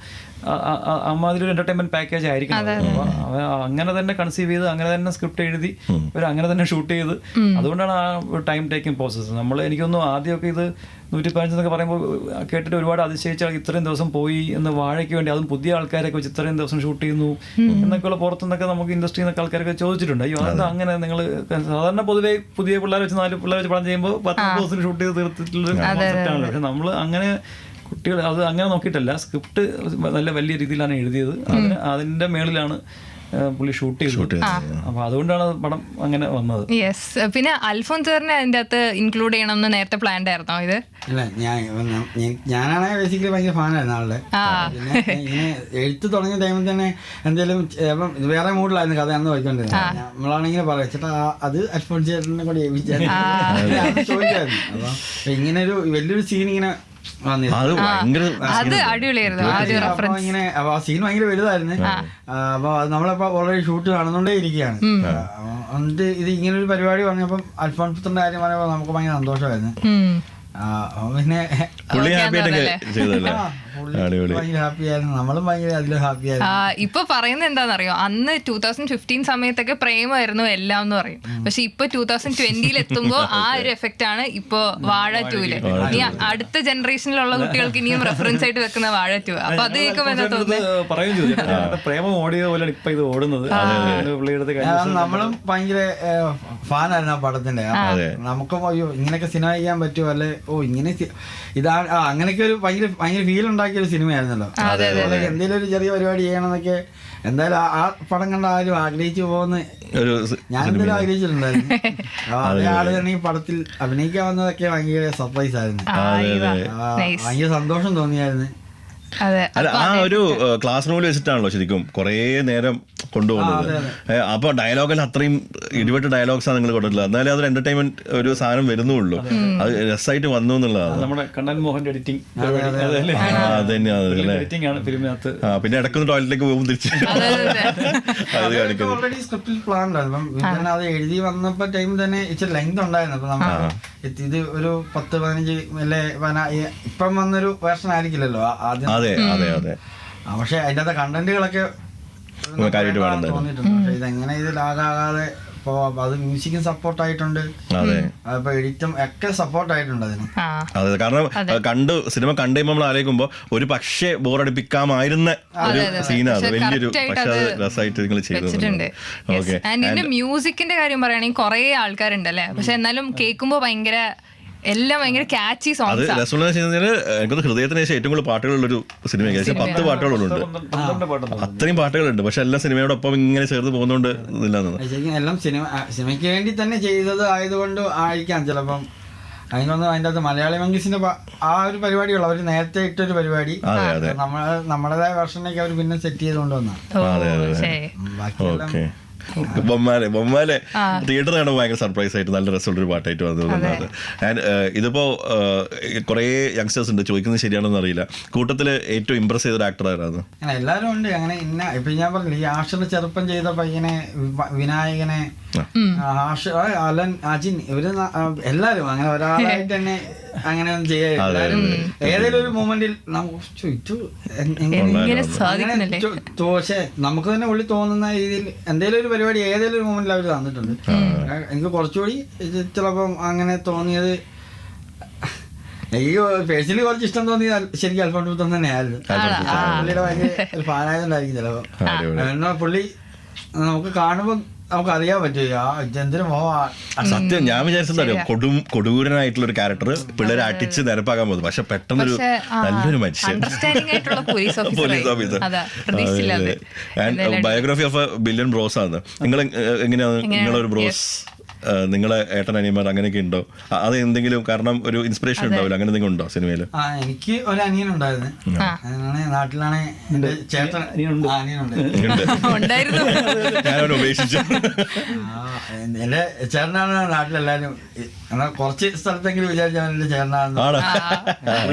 അമ്മാതിരി ഒരു എന്റർടൈൻമെന്റ് പാക്കേജ് ആയിരിക്കും. അപ്പോൾ അങ്ങനെ തന്നെ കൺസീവ് ചെയ്ത് അങ്ങനെ തന്നെ സ്ക്രിപ്റ്റ് എഴുതി അങ്ങനെ തന്നെ ഷൂട്ട് ചെയ്ത് അതുകൊണ്ടാണ് ആ ടൈം ടേക്കിംഗ് പ്രോസസ്സ്. എനിക്കൊന്നും ആദ്യമൊക്കെ ഇത് 115 എന്നൊക്കെ പറയുമ്പോൾ കേട്ടിട്ട് ഒരുപാട് അതിശയിച്ചാൽ ഇത്രയും ദിവസം പോയി എന്ന് വാഴയ്ക്ക് വേണ്ടി, അതും പുതിയ ആൾക്കാരൊക്കെ വെച്ച് ഇത്രയും ദിവസം ഷൂട്ട് ചെയ്യുന്നു എന്നൊക്കെയുള്ള പുറത്തുനിന്നൊക്കെ നമുക്ക് ഇൻഡസ്ട്രിയിൽ നിന്നൊക്കെ ആൾക്കാരൊക്കെ ചോദിച്ചിട്ടുണ്ട്. അയ്യോ അതെന്താ അങ്ങനെ? നിങ്ങൾ സാധാരണ പൊതുവെ പുതിയ പിള്ളേർ വെച്ച് 4 പിള്ളേർ വെച്ച് പടം ചെയ്യുമ്പോൾ 10 ദിവസം ഷൂട്ട് ചെയ്ത് തീർത്തിട്ടുള്ള കോൺസെപ്റ്റാണല്ലോ. പക്ഷെ നമ്മൾ അങ്ങനെ കുട്ടികൾ അത് അങ്ങനെ നോക്കിയിട്ടല്ല, സ്ക്രിപ്റ്റ് നല്ല വലിയ രീതിയിലാണ് എഴുതിയത്. അതിന്റെ മേളിലാണ് പുള്ളി ഷൂട്ട് ചെയ്തു. അപ്പൊ അതുകൊണ്ടാണ് പടം അങ്ങനെ വന്നത്. യെസ്. പിന്നെ അൽഫോൻസ് സാറിനെ അതിന്റെ അകത്ത് ഇൻക്ലൂഡ് ചെയ്യണമെന്ന് നേരത്തെ പ്ലാൻഡ് ആയിരുന്നോ ഇത്? ഇല്ല, ഞാനാണെങ്കിൽ ബേസിക്കലി ഭയങ്കര ഫാനായിരുന്നു ആളുടെ. പിന്നെ ഇങ്ങനെ എഴുത്ത് തുടങ്ങിയ ടൈമിൽ തന്നെ എന്തെങ്കിലും വേറെ മൂഡിലായിരുന്നു കഥ എന്ന് പോയിക്കൊണ്ടിരുന്നത്. നമ്മളാണെങ്കിൽ പറയാം ചേട്ടാ അത് അൽഫോൻസ് ചേട്ടനെ കൂടി ചോദിക്കായിരുന്നു. അപ്പൊ ഇങ്ങനെ ഒരു വലിയൊരു സീൻ ഇങ്ങനെ അത് അടിപൊളിയായിരുന്നു. ഇങ്ങനെ അപ്പൊ ആ സീൻ ഭയങ്കര വലുതായിരുന്നു. അപ്പൊ നമ്മളിപ്പോ ഓൾറെഡി ഷൂട്ട് നടന്നുകൊണ്ടേ ഇരിക്കുകയാണ്. എന്നിട്ട് ഇത് ഇങ്ങനെ ഒരു പരിപാടി പറഞ്ഞപ്പം അൽഫോൻസ് പുത്രന്റെ കാര്യം പറയുമ്പോൾ നമുക്ക് ഭയങ്കര സന്തോഷമായിരുന്നു. പിന്നെ ഭയങ്കര ഹാപ്പിയായിരുന്നു, നമ്മളും ഭയങ്കര അതിലും ഹാപ്പിയായിരുന്നു. ഇപ്പൊ പറയുന്നത് എന്താണെന്നറിയോ, അന്ന് 2015 സമയത്തൊക്കെ പ്രേമമായിരുന്നു എല്ലാം എന്ന് പറയും. പക്ഷെ ഇപ്പൊ 2020 എത്തുമ്പോ ആ ഒരു എഫക്റ്റ് ആണ് ഇപ്പൊ വാഴ 2-ല്. ഇനി അടുത്ത ജനറേഷനിലുള്ള കുട്ടികൾക്ക് ഇനിയും റെഫറൻസ് ആയിട്ട് വെക്കുന്ന വാഴ 2. അപ്പൊ അത് പ്രേമം ഓടിയ പോലെയാണ് ഇപ്പൊ ഇത് ഓടുന്നത്. നമ്മളും ഭയങ്കര ഫാനായിരുന്നു ആ പടത്തിന്റെ. നമുക്കും അയ്യോ ഇങ്ങനെയൊക്കെ സിനിമ ചെയ്യാൻ പറ്റുമോ, അല്ലെ ഇങ്ങനെ ഇതാണ് അങ്ങനെയൊക്കെ ഒരു ഭയങ്കര ഫീൽ ഉണ്ടാക്കിയ ഒരു സിനിമയായിരുന്നല്ലോ. എന്തെങ്കിലും ഒരു ചെറിയ പരിപാടി ചെയ്യണമെന്നൊക്കെ എന്തായാലും ആ പടം കണ്ട ആരും ആഗ്രഹിച്ചു പോകുന്ന ഞാൻ എന്തായാലും ആഗ്രഹിച്ചിട്ടുണ്ടായിരുന്നു. അതേ ആള് തന്നെ ഈ പടത്തിൽ അഭിനയിക്കാൻ വന്നതൊക്കെ ഭയങ്കര സർപ്രൈസ് ആയിരുന്നു. ഭയങ്കര സന്തോഷം തോന്നിയായിരുന്നു. അല്ല, ആ ഒരു ക്ലാസ് റൂമിൽ വെച്ചിട്ടാണല്ലോ ശരിക്കും കുറേ നേരം കൊണ്ടുപോകുന്നത്. അപ്പൊ ഡയലോഗിൽ അത്രയും ഇടിവെട്ട് ഡയലോഗ്സാണ് നിങ്ങൾ കൊണ്ടിട്ടുള്ളത്. എന്നാലും അതൊരു എന്റർടൈൻമെന്റ് ഒരു സാധനം വരുന്നുള്ളൂ. അത് രസമായിട്ട് വന്നു എന്നുള്ളതാണ്. നമ്മുടെ കണ്ണൻ മോഹന്റെ എഡിറ്റിംഗ് പിന്നെ ഇടയ്ക്കൊന്ന് ടോയ്ലറ്റിലേക്ക് പോകുമ്പോൾ തിരിച്ച് അത് കാണിക്കുന്നത്. ഓൾറെഡി സ്ക്രിപ്റ്റിൽ പ്ലാൻ ഉണ്ടായിരുന്നു. അത് എഴുതി വന്നപ്പോ ടൈം തന്നെ ഇച്ചിരി ലെങ്ത് ഉണ്ടായിരുന്നു. അപ്പൊ നമ്മൾ ഇത് ഒരു 10-15 അല്ലെ ഇപ്പം വന്നൊരു വേർഷൻ ആയിരിക്കില്ലല്ലോ ആദ്യം. പക്ഷെ അതിന്റെ അകത്തെ കണ്ടന്റുകളൊക്കെ തോന്നിയിട്ടുണ്ട്. പക്ഷെ ഇതെങ്ങനെ ഇതിലാകാതെ അത് മ്യൂസിക്കും സപ്പോർട്ടായിട്ടുണ്ട്, അപ്പൊ എഡിറ്റും ഒക്കെ സപ്പോർട്ടായിട്ടുണ്ട് അതിന്. അതെ, കാരണം സിനിമ കണ്ടുകഴിയുമ്പോൾ നമ്മൾ ആലോചിക്കുമ്പോ ഒരു പക്ഷേ ബോറടിപ്പിക്കാമായിരുന്ന ഒരു സീനാണ് വലിയൊരു. പക്ഷെ അത് രസമായിട്ട് നിങ്ങൾ ചെയ്തിട്ടുണ്ട്. മ്യൂസിക്കിന്റെ കാര്യം പറയുകയാണെങ്കിൽ കുറെ ആൾക്കാരുണ്ടല്ലേ, പക്ഷെ എന്നാലും കേൾക്കുമ്പോ എല്ലാം ഭയങ്കര കാച്ചി സോങ്സ്. അത് രസമുള്ള എനിക്കൊന്ന് ഹൃദയത്തിന് ശേഷം ഏറ്റവും കൂടുതൽ പാട്ടുകളുള്ളൊരു സിനിമ. 10 പാട്ടുകളുണ്ട്, അത്രയും പാട്ടുകളുണ്ട്. പക്ഷെ എല്ലാ സിനിമയോടൊപ്പം ഇങ്ങനെ ചേർന്ന് പോകുന്നോണ്ട് എല്ലാം സിനിമയ്ക്ക് വേണ്ടി തന്നെ ചെയ്തത് ആയതുകൊണ്ട് ആയിരിക്കാം ചിലപ്പം അതിനൊന്ന് അതിൻ്റെ അകത്ത് മലയാളി മങ്കീസിന്റെ ആ ഒരു പരിപാടിയുള്ള അവർ നേരത്തെ ഇട്ടൊരു പരിപാടി നമ്മുടേതായ വേർഷനൊക്കെ അവർ പിന്നെ സെറ്റ് ചെയ്ത് കൊണ്ടുവന്നാണ്. ബാക്കിയെല്ലാം ബൊമ്മാലെ തിയേറ്റർ കാണുമ്പോൾ ഭയങ്കര സർപ്രൈസ് ആയിട്ട് നല്ല രസമുള്ളൊരു പാട്ടായിട്ട് വന്നത്. ആൻഡ് ഇതിപ്പോ കുറെ യങ്സ്റ്റേഴ്സ് ഉണ്ട്, ചോദിക്കുന്നത് ശരിയാണെന്ന് അറിയില്ല, കൂട്ടത്തിൽ ഏറ്റവും ഇംപ്രസ് ചെയ്തൊരു ആക്ടർ ആയിരുന്നു? അങ്ങനെ എല്ലാവരും ഉണ്ട്. അങ്ങനെ ഇന്ന ഇപ്പൊ ഞാൻ പറഞ്ഞില്ല, ഈ ആഷിർ ചെറുപ്പം ചെയ്ത പയ്യനെ, വിനായകനെ, അലൻ, അജിൻ, ഇവര് എല്ലാരും അങ്ങനെ ഒരാളായിട്ട് തന്നെ അങ്ങനെ ഒന്നും ചെയ്യാൻ എല്ലാവരും ഏതെങ്കിലും ഒരു മൂമെന്റിൽ പക്ഷെ നമുക്ക് തന്നെ ഉള്ളിൽ തോന്നുന്ന രീതിയിൽ എന്തെങ്കിലും ഒരു പരിപാടി ഏതെങ്കിലും ഒരു മൂമെന്റിൽ അവർ തന്നിട്ടുണ്ട്. എനിക്ക് കുറച്ചുകൂടി ചിലപ്പം അങ്ങനെ തോന്നിയത്, എനിക്ക് പേഴ്സണലി കുറച്ച് ഇഷ്ടം തോന്നിയത് ശരിക്കും അൽഫോൺ ടൂത്തൻ തന്നെയായിരുന്നു. പുള്ളിയുടെ ഭയങ്കര ഒരു ഫാനായതുകൊണ്ടായിരിക്കും ചിലപ്പോൾ. എന്നാൽ പുള്ളി നമുക്ക് കാണുമ്പോൾ നമുക്ക് അറിയാൻ പറ്റും സത്യം. ഞാൻ വിചാരിച്ചെന്തറിയോ, കൊടൂരനായിട്ടുള്ള ഒരു ക്യാരക്ടർ പിള്ളേരെ അടിച്ച് നിരപ്പാക്കാൻ പോകുന്നു, പക്ഷെ പെട്ടെന്നൊരു നല്ലൊരു മനുഷ്യൻ, police officer. Biography of a billion bros ആണ്. നിങ്ങൾ എങ്ങനെയാണ് നിങ്ങളൊരു ബ്രോസ്, നിങ്ങളെ ഏട്ടൻ അനിയന്മാർ അങ്ങനെയൊക്കെ ഉണ്ടോ? അത് എന്തെങ്കിലും കാരണം ഒരു ഇൻസ്പിറേഷൻ ഉണ്ടാവില്ല, അങ്ങനെ എന്തെങ്കിലും ഉണ്ടോ സിനിമയിൽ? എനിക്ക് ഒരു അനിയനുണ്ടായിരുന്നു, നാട്ടിലാണ് എന്റെ ചേട്ടൻ ഞാനവനെ ഉപേക്ഷിച്ചു. എന്റെ ചേട്ടനാണ് നാട്ടിലെല്ലാരും, എന്നാൽ കുറച്ച് സ്ഥലത്തെങ്കിലും വിചാരിച്ചാൽ എന്റെ ചേട്ടനാണെന്ന്.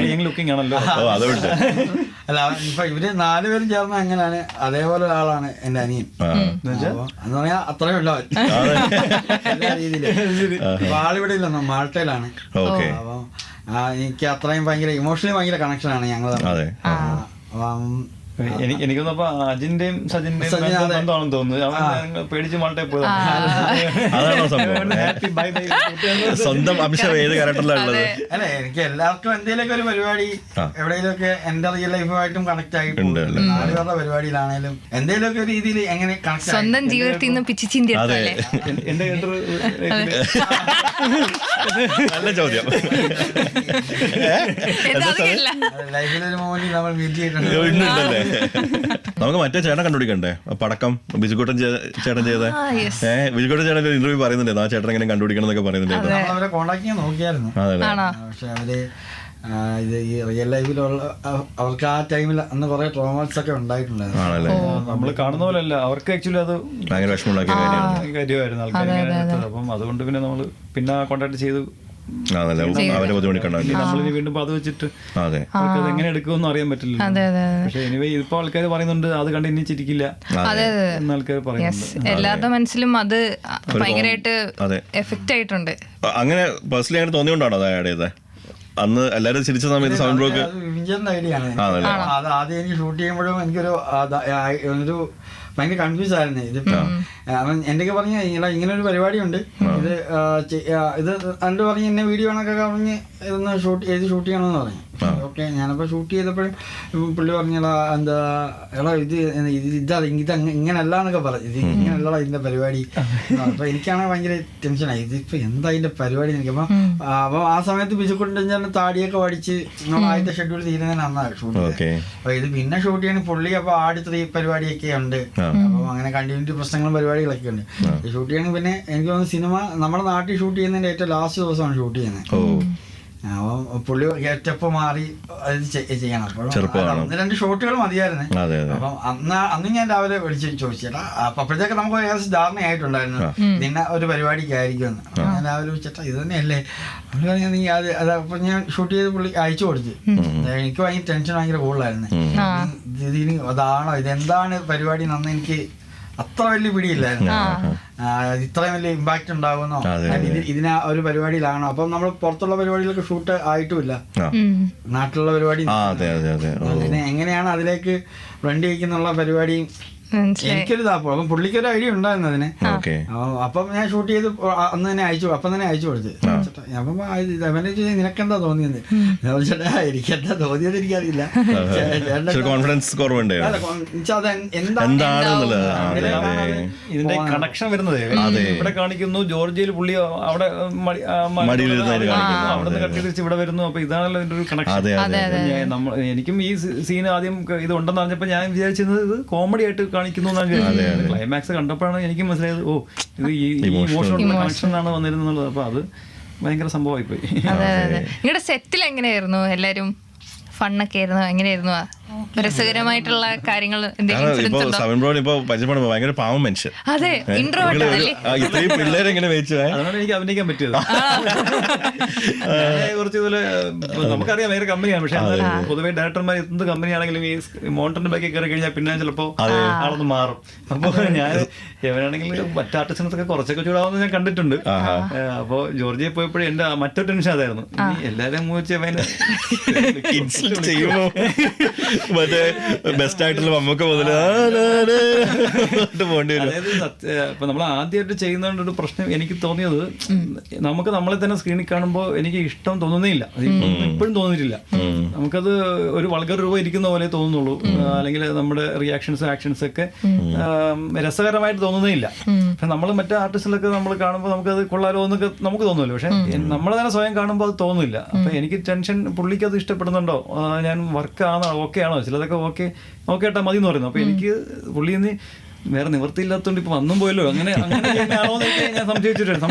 അതുകൊണ്ട് അല്ല, ഇപ്പൊ ഇവര് 4 പേരും ചേർന്ന എങ്ങനെയാണ് അതേപോലെ ഒരാളാണ് എന്റെ അനിയൻ. എന്ന് പറഞ്ഞാൽ അത്രയും ഉള്ളവൻ എല്ലാ രീതിയിലും. ആളിവിടെ ഇല്ലെന്നോ, മാൾട്ടയിലാണ്. അപ്പം എനിക്ക് അത്രയും ഭയങ്കര ഇമോഷണലി ഭയങ്കര കണക്ഷനാണ് ഞങ്ങൾ. എനിക്കൊന്നപ്പോ അജിന്റെയും സജിന്റെയും ബന്ധമാണെന്ന് തോന്നുന്നു. പേടിച്ച് മാൾട്ടെ സ്വന്തം അംശം ഏത് ക്യാരക്ടറിലുള്ളത്? അല്ല, എനിക്ക് എല്ലാവർക്കും എന്തെങ്കിലുമൊക്കെ ഒരു പരിപാടി എവിടെയെങ്കിലുമൊക്കെ എന്റെ റിയൽ ലൈഫുമായിട്ടും കണക്ട് ആയിട്ടുണ്ട്. 4 പേരുടെ പരിപാടിയിലാണേലും എന്തെങ്കിലുമൊക്കെ രീതിയിൽ എങ്ങനെ കണക്ട്, സ്വന്തം ജീവിതത്തിൽ നിന്ന് പിച്ച് ചിന്തി. എന്റെ നല്ല ചോദ്യം. ലൈഫിലൊരു മോമെന്റ് നമ്മൾ മീറ്റ് ചെയ്തിട്ടുണ്ട്. നമുക്ക് മറ്റേ ചേട്ടൻ കണ്ടുപിടിക്കണ്ടേ, പടക്കം ബിജുക്കൂട്ടൻ ചേട്ടൻ ചെയ്തേ. ബിജുക്കൂട്ടൻ ചേട്ടൻ ഇന്റർവ്യൂ പറയുന്നുണ്ട്, ആ ചേട്ടൻ എങ്ങനെ കണ്ടുപിടിക്കണം എന്നൊക്കെ പറയുന്നുണ്ട്. അവരെ കോണ്ടാക്ട് ചെയ്യാൻ നോക്കിയായിരുന്നു, പക്ഷെ അവര് ഇത് ഈ റിയൽ ലൈഫിലുള്ള അവർക്ക് ആ ടൈമിൽ അന്ന് കുറെ ട്രോമാസ് ഒക്കെ ഉണ്ടായിട്ടുണ്ടായിരുന്നു. നമ്മൾ കാണുന്ന പോലെയല്ല, അവർക്ക് ആക്ച്വലി അത് ഭയങ്കര വിഷമമുണ്ടാക്കിയ കാര്യമായിരുന്നു ആൾക്കാർ. അപ്പം അതുകൊണ്ട് പിന്നെ നമ്മൾ പിന്നെ കോണ്ടാക്ട് ചെയ്ത് അവരെ ബുദ്ധിമുട്ടിക്കണ്ടാവില്ല. നമ്മളിനി വീണ്ടും അത് വെച്ചിട്ട് അത് എങ്ങനെ എടുക്കുമെന്ന് അറിയാൻ പറ്റില്ല. പക്ഷെ എനിവേ ഇപ്പൊ ആൾക്കാർ പറയുന്നുണ്ട് അത് കണ്ട് ഇനി ചിരിക്കില്ല എന്ന് ആൾക്കാർ പറയുന്നുണ്ട്. എല്ലാവരുടെ മനസ്സിലും അത് ഭയങ്കരമായിട്ട് എഫക്റ്റ് ആയിട്ടുണ്ട്. അങ്ങനെ പേഴ്സണലി അങ്ങനെ തോന്നിയോണ്ടാണോ അത് ആഡ് ചെയ്തത്? അന്ന് എല്ലാരും ചിരിച്ച സമയത്ത് സൗണ്ട് ബ്ലോക്ക് ഐഡിയ ആണ്. അത് ആദ്യം എനിക്ക് ഷൂട്ട് ചെയ്യുമ്പോഴും എനിക്കൊരു ഭയങ്കര കൺഫ്യൂസ് ആയിരുന്നു. ഇതിപ്പോ അവൻ എന്തൊക്കെ പറഞ്ഞ ഇങ്ങനെ ഒരു പരിപാടി ഉണ്ട്, ഇത് കണ്ടു പറഞ്ഞ് എന്നെ വീഡിയോ ആണൊക്കെ പറഞ്ഞ് ഇതൊന്ന് ഷൂട്ട് ചെയ്യണമെന്ന് പറഞ്ഞു. ഓക്കെ, ഞാനപ്പോൾ ഷൂട്ട് ചെയ്തപ്പോഴും പുള്ളി പറഞ്ഞടാ എന്താ എടാ ഇത് ഇങ്ങനല്ല എന്നൊക്കെ പറഞ്ഞു. ഇത് ഇങ്ങനല്ലടാ ഇതിന്റെ പരിപാടി. അപ്പൊ എനിക്കാണെങ്കിൽ ഭയങ്കര ടെൻഷനായി, ഇതിപ്പോ എന്താ ഇതിന്റെ പരിപാടി എനിക്ക്. അപ്പൊ ആ സമയത്ത് ബിജുക്കുട്ടൻ താടിയൊക്കെ പഠിച്ച് നമ്മൾ ആദ്യത്തെ ഷെഡ്യൂൾ തീരുന്നതിന് അന്നാണ് ഷൂട്ട് ചെയ്തത്. അപ്പൊ ഇത് പിന്നെ ഷൂട്ട് ചെയ്യാൻ പുള്ളി അപ്പൊ ആദ്യത്തെ പരിപാടിയൊക്കെ ഉണ്ട്. അപ്പൊ അങ്ങനെ കണ്ടിന്യൂറ്റി പ്രശ്നങ്ങളും പരിപാടികളൊക്കെ ഉണ്ട്. ഷൂട്ട് ചെയ്യണമെങ്കിൽ പിന്നെ എനിക്ക് തോന്നുന്നു സിനിമ നമ്മുടെ നാട്ടിൽ ഷൂട്ട് ചെയ്യുന്നതിന്റെ ഏറ്റവും ലാസ്റ്റ് ദിവസമാണ് ഷൂട്ട് ചെയ്യുന്നത്. അപ്പം പുള്ളി ഗെറ്റപ്പ് മാറി അത് ചെയ്യണം. അപ്പോൾ 1-2 ഷോട്ടുകൾ മതിയായിരുന്നു. അപ്പം അന്ന് ഞാൻ രാവിലെ വിളിച്ച് ചോദിച്ചേട്ടാ, അപ്പോഴത്തേക്ക് നമുക്ക് ഏകദേശം ധാരണയായിട്ടുണ്ടായിരുന്നു നിന്നെ ഒരു പരിപാടിക്കായിരിക്കുമെന്ന്. ഞാൻ രാവിലെ വിളിച്ചിട്ടാ ഇത് തന്നെയല്ലേ പുള്ളി പറഞ്ഞാൽ നീ അത് അപ്പം ഞാൻ ഷൂട്ട് ചെയ്ത് പുള്ളി അയച്ചു കൊടുത്തു. എനിക്ക് ഭയങ്കര ടെൻഷൻ ഭയങ്കര കൂടുതലായിരുന്നു. ഇതിന് അതാണോ ഇതെന്താണ് പരിപാടി നന്ന് എനിക്ക് അത്ര വലിയ പിടിയില്ലായിരുന്നു. ഇത്രയും വലിയ ഇമ്പാക്ട് ഉണ്ടാകുന്നോ ഇതിന് ഒരു പരിപാടിയിലാണോ. അപ്പം നമ്മൾ പുറത്തുള്ള പരിപാടികളൊക്കെ ഷൂട്ട് ആയിട്ടുമില്ല, നാട്ടിലുള്ള പരിപാടി എങ്ങനെയാണ് അതിലേക്ക് ബ്ലെൻഡ് ചെയ്യിക്കുന്നുള്ള പരിപാടി എനിക്കൊരു താപ്പം. അപ്പം പുള്ളിക്കൊരു ഐഡിയ ഉണ്ടായിരുന്നു അതിന്. അപ്പം ഞാൻ ഷൂട്ട് ചെയ്ത് അന്ന് തന്നെ അപ്പം തന്നെ അയച്ചു കൊടുത്തു. അപ്പം അവനെ നിനക്കെന്താ തോന്നിയത്? എനിക്കെന്താ തോന്നിയത് എനിക്കറിയില്ല. ഇതിന്റെ കണക്ഷൻ വരുന്നത് ഇവിടെ കാണിക്കുന്നു, ജോർജിയയിൽ പുള്ളി അവിടെ അവിടെ നിന്ന് കട്ടി തിരിച്ച് ഇവിടെ വരുന്നു. അപ്പൊ ഇതാണല്ലോ ഇതിന്റെ ഒരു കണക്ഷൻ. എനിക്കും ഈ സീൻ ആദ്യം ഇത് ഉണ്ടെന്ന് പറഞ്ഞപ്പോ ഞാൻ വിചാരിച്ചത് ഇത് കോമഡി ആയിട്ട് കാണിക്കുന്നു. ക്ലൈമാക്സ് കണ്ടപ്പോഴാണ് എനിക്ക് മനസ്സിലായത് ഓ ഇത് ഈ ഇമോഷണൽ കണക്ഷൻ ആണ് വന്നിരുന്നത്. അപ്പൊ അത് ഭയങ്കര സംഭവമായി പോയി. അതെ അതെ. നിങ്ങളുടെ സെറ്റിൽ എങ്ങനെയായിരുന്നു? എല്ലാരും ഫണ്ണൊക്കെ ആയിരുന്നു? എങ്ങനെയായിരുന്നു? രസകരമായിട്ടുള്ള കാര്യങ്ങൾ ഇപ്പൊ സെവൻ ബ്രോ ഇപ്പൊ പരിചയപ്പെടുമ്പോ ഭയങ്കര പാവം മനുഷ്യൻ. അതെ, ഇൻട്രോവേർട്ട് അല്ലേ? ഇത്രയും പിള്ളേരെങ്ങനെ വെച്ചു. അതുകൊണ്ട് എനിക്ക് അഭിനയിക്കാൻ പറ്റിയത്. കുറച്ച് ഇതുപോലെ നമുക്കറിയാം വേറെ കമ്പനിയാണ്, പക്ഷെ പൊതുവെ ഡയറക്ടർമാർ എന്ത് കമ്പനിയാണെങ്കിലും ഈ മോണിറ്ററിന്റെ ബാക്കി കയറി കഴിഞ്ഞാൽ പിന്നെ ചിലപ്പോ ആളൊന്ന് മാറും. അപ്പൊ ഞാൻ എവനാണെങ്കിൽ മറ്റു ആർട്ടിസ്റ്റിനൊക്കെ കുറച്ചൊക്കെ ചൂടാവുന്ന ഞാൻ കണ്ടിട്ടുണ്ട്. അപ്പൊ ജോർജിയെ പോയപ്പോഴും എന്റെ മറ്റൊരു ടെൻഷൻ അതായിരുന്നു, എല്ലാരും ചെയ്യുമ്പോ മറ്റേ ബെസ്റ്റ് ആയിട്ടുള്ള നമുക്ക് മുതല് പോകേണ്ടി വരും. അതായത് ഇപ്പൊ നമ്മൾ ആദ്യമായിട്ട് ചെയ്യുന്നതുകൊണ്ട് ഒരു പ്രശ്നം എനിക്ക് തോന്നിയത്, നമുക്ക് നമ്മളെ തന്നെ സ്ക്രീനിൽ കാണുമ്പോൾ എനിക്ക് ഇഷ്ടം തോന്നുന്നേ ഇല്ല, ഇപ്പോഴും തോന്നിയിട്ടില്ല. നമുക്കത് ഒരു വൾഗർ രൂപ ഇരിക്കുന്ന പോലെ തോന്നുന്നുള്ളൂ, അല്ലെങ്കിൽ നമ്മുടെ റിയാക്ഷൻസ് ആക്ഷൻസ് ഒക്കെ രസകരമായിട്ട് തോന്നുന്നേ ഇല്ല. പക്ഷെ നമ്മൾ മറ്റേ ആർട്ടിസ്റ്റിലൊക്കെ നമ്മൾ കാണുമ്പോൾ നമുക്കത് കൊള്ളാലോ എന്നൊക്കെ നമുക്ക് തോന്നുമല്ലോ, പക്ഷെ നമ്മൾ തന്നെ സ്വയം കാണുമ്പോൾ അത് തോന്നുന്നില്ല. അപ്പൊ എനിക്ക് ടെൻഷൻ, പുള്ളിക്ക് അത് ഇഷ്ടപ്പെടുന്നുണ്ടോ, ഞാൻ വർക്ക് ആണോ, ഓക്കെ ആണോ, ചിലതൊക്കെ ഓക്കെ ഏട്ടാ മതി എന്ന് പറയുന്നു. അപ്പൊ എനിക്ക് പുള്ളിന്ന് വേറെ നിവൃത്തിയില്ലാത്തോണ്ട് ഇപ്പൊ വന്നും പോയല്ലോ, അങ്ങനെ ആണോ ഞാൻ സംശയിച്ചിരുന്നു.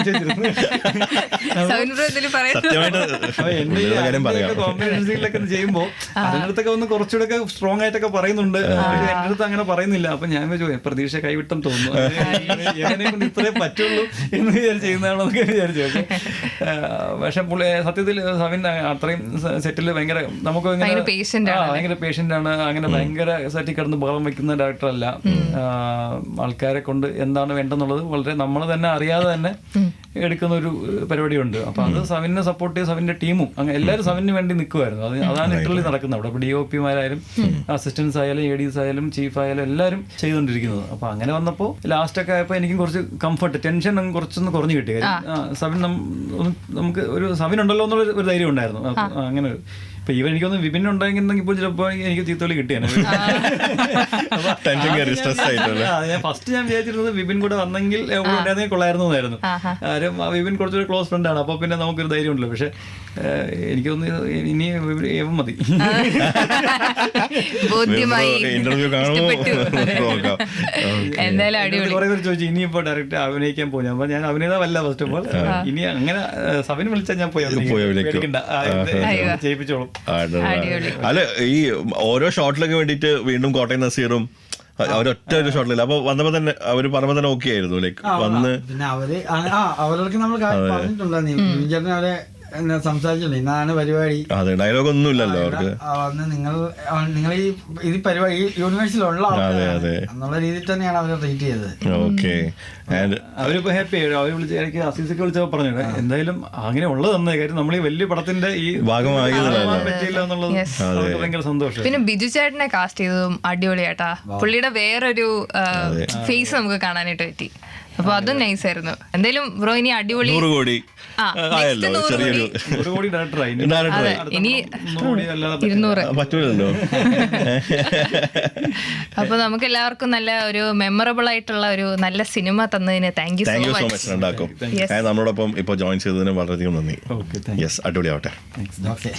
കോമ്പിനേഷനിലൊക്കെ ചെയ്യുമ്പോ അതിനടുത്തൊക്കെ ഒന്ന് കുറച്ചുകൂടെ സ്ട്രോങ് ആയിട്ടൊക്കെ പറയുന്നുണ്ട്, എന്റെ അടുത്ത് അങ്ങനെ പറയുന്നില്ല. അപ്പൊ ഞാൻ പ്രതീക്ഷ കൈവിട്ടം തോന്നുന്നു, എങ്ങനെ കൊണ്ട് ഇത്രേ പറ്റുള്ളൂ എന്ന് ചെയ്യുന്നതാണോ എന്നൊക്കെ വിചാരിച്ചു. പക്ഷെ പുള്ളി സത്യത്തിൽ സവിൻ അത്രയും സെറ്റിൽ ഭയങ്കര നമുക്ക് ഭയങ്കര പേഷ്യന്റ് ആണ്, അങ്ങനെ ഭയങ്കര സെറ്റിൽ കിടന്ന് ബഹളം വെക്കുന്ന ഡയറക്ടർ അല്ല. ആൾക്കാരെ കൊണ്ട് എന്താണ് വേണ്ടെന്നുള്ളത് വളരെ നമ്മൾ തന്നെ അറിയാതെ തന്നെ എടുക്കുന്ന ഒരു പരിപാടിയുണ്ട്. അപ്പൊ അത് സവിനെ സപ്പോർട്ട് ചെയ്ത് സവിന്റെ ടീമും അങ്ങനെ എല്ലാവരും സവിന് വേണ്ടി നിൽക്കുമായിരുന്നു. അതാണ് ലിറ്ററലി നടക്കുന്നത് അവിടെ. DOP-മാരായാലും അസിസ്റ്റൻസ് ആയാലും ADs ആയാലും ചീഫ് ആയാലും എല്ലാവരും ചെയ്തുകൊണ്ടിരിക്കുന്നത്. അപ്പൊ അങ്ങനെ വന്നപ്പോൾ ലാസ്റ്റ് ഒക്കെ ആയപ്പോൾ എനിക്കും കുറച്ച് കംഫർട്ട്, ടെൻഷൻ കുറച്ചൊന്ന് കുറഞ്ഞു കിട്ടി. സവിൻ നമുക്ക് ഒരു സവിൻ ഉണ്ടല്ലോ എന്നുള്ള ഒരു ധൈര്യം ഉണ്ടായിരുന്നു. അങ്ങനെ ഇപ്പൊ ഇവൻ എനിക്കൊന്ന് വിപിൻ ഉണ്ടെങ്കിൽ ഇപ്പോൾ ചിലപ്പോൾ എനിക്ക് ചീത്തോലി കിട്ടിയാണ്. ഞാൻ ഫസ്റ്റ് ഞാൻ വിചാരിച്ചിരുന്നത് വിപിൻ കൂടെ വന്നെങ്കിൽ ഉണ്ടായിരുന്നെങ്കിൽ കൊള്ളായിരുന്നു എന്നായിരുന്നു. ആരും വിപിൻ കുറച്ചൊരു ക്ലോസ് ഫ്രണ്ടാണ്, അപ്പൊ പിന്നെ നമുക്കൊരു ധൈര്യം ഉണ്ടല്ലോ. പക്ഷെ എനിക്ക് തോന്നുന്നു ഇനി ഏവൻ മതി. ഇന്റർവ്യൂ കുറെ പേര് ചോദിച്ചു ഇനിയിപ്പോ ഡയറക്റ്റ് അഭിനയിക്കാൻ പോകും. അപ്പൊ ഞാൻ അഭിനേതാവല്ല ഫസ്റ്റ് ഓഫ് ഓൾ. ഇനി അങ്ങനെ സവിന് വിളിച്ചാൽ ഞാൻ പോയി ചെയ്യിപ്പിച്ചോളും. അല്ല, ഈ ഓരോ ഷോട്ടിലൊക്കെ വേണ്ടിട്ട് വീണ്ടും കോട്ടയം നസീറും അവരൊറ്റ ഒരു ഷോട്ടിലില്ല. അപ്പൊ വന്നപ്പോ തന്നെ അവര് പറയുമ്പോ തന്നെ ഓക്കെ ആയിരുന്നു, ലൈക്ക് വന്ന് പിന്നെ അവർക്ക് നമ്മൾ പറഞ്ഞിട്ടുണ്ടായിരുന്നു, അവരെ സംസാരിച്ചിട്ടുണ്ട് ഇന്നാണ് പരിപാടി. അതെ, ഡയലോഗ് ഒന്നും ഇല്ലല്ലോ അവർക്ക്. വന്ന് നിങ്ങൾ ഈ പരിപാടി ഈ യൂണിവേഴ്സിലുള്ള എന്നുള്ള രീതിയിൽ തന്നെയാണ് അവരെ ട്രീറ്റ് ചെയ്തത്. ഓക്കെ, അവരിപ്പോ ഹാപ്പി ആയി. അവർ വിളിച്ച് അസീസൊക്കെ വിളിച്ചപ്പോ പറഞ്ഞു എന്തായാലും അങ്ങനെ ഉള്ളത് തന്നെ കാര്യം, നമ്മൾ ഈ വലിയ പടത്തിന്റെ ഈ പറ്റിയില്ല എന്നുള്ളത് ഭയങ്കര സന്തോഷം. പിന്നെ ബിജു ചേട്ടനെ കാസ്റ്റ് ചെയ്തതും അടിപൊളിയാട്ടാ. പുള്ളിയുടെ വേറൊരു ഫേസ് നമുക്ക് കാണാനായിട്ട് പറ്റി. അപ്പൊ അതും നൈസ് ആയിരുന്നു. എന്തായാലും ബ്രോ ഇനി അടിപൊളി 100 കോടി ഇനി 200 പറ്റൂലല്ലോ. അപ്പൊ നമുക്ക് എല്ലാവർക്കും നല്ല ഒരു മെമ്മറബിൾ ആയിട്ടുള്ള ഒരു നല്ല സിനിമ തന്നതിന് താങ്ക് യു സോ മച്ച്. ഉണ്ടാക്കും. നമ്മളോടൊപ്പം ഇപ്പൊ ജോയിൻ ചെയ്തതിന് വളരെയധികം നന്ദി. യെസ്, അടിപൊളിയാവട്ടെ. ഓക്കെ.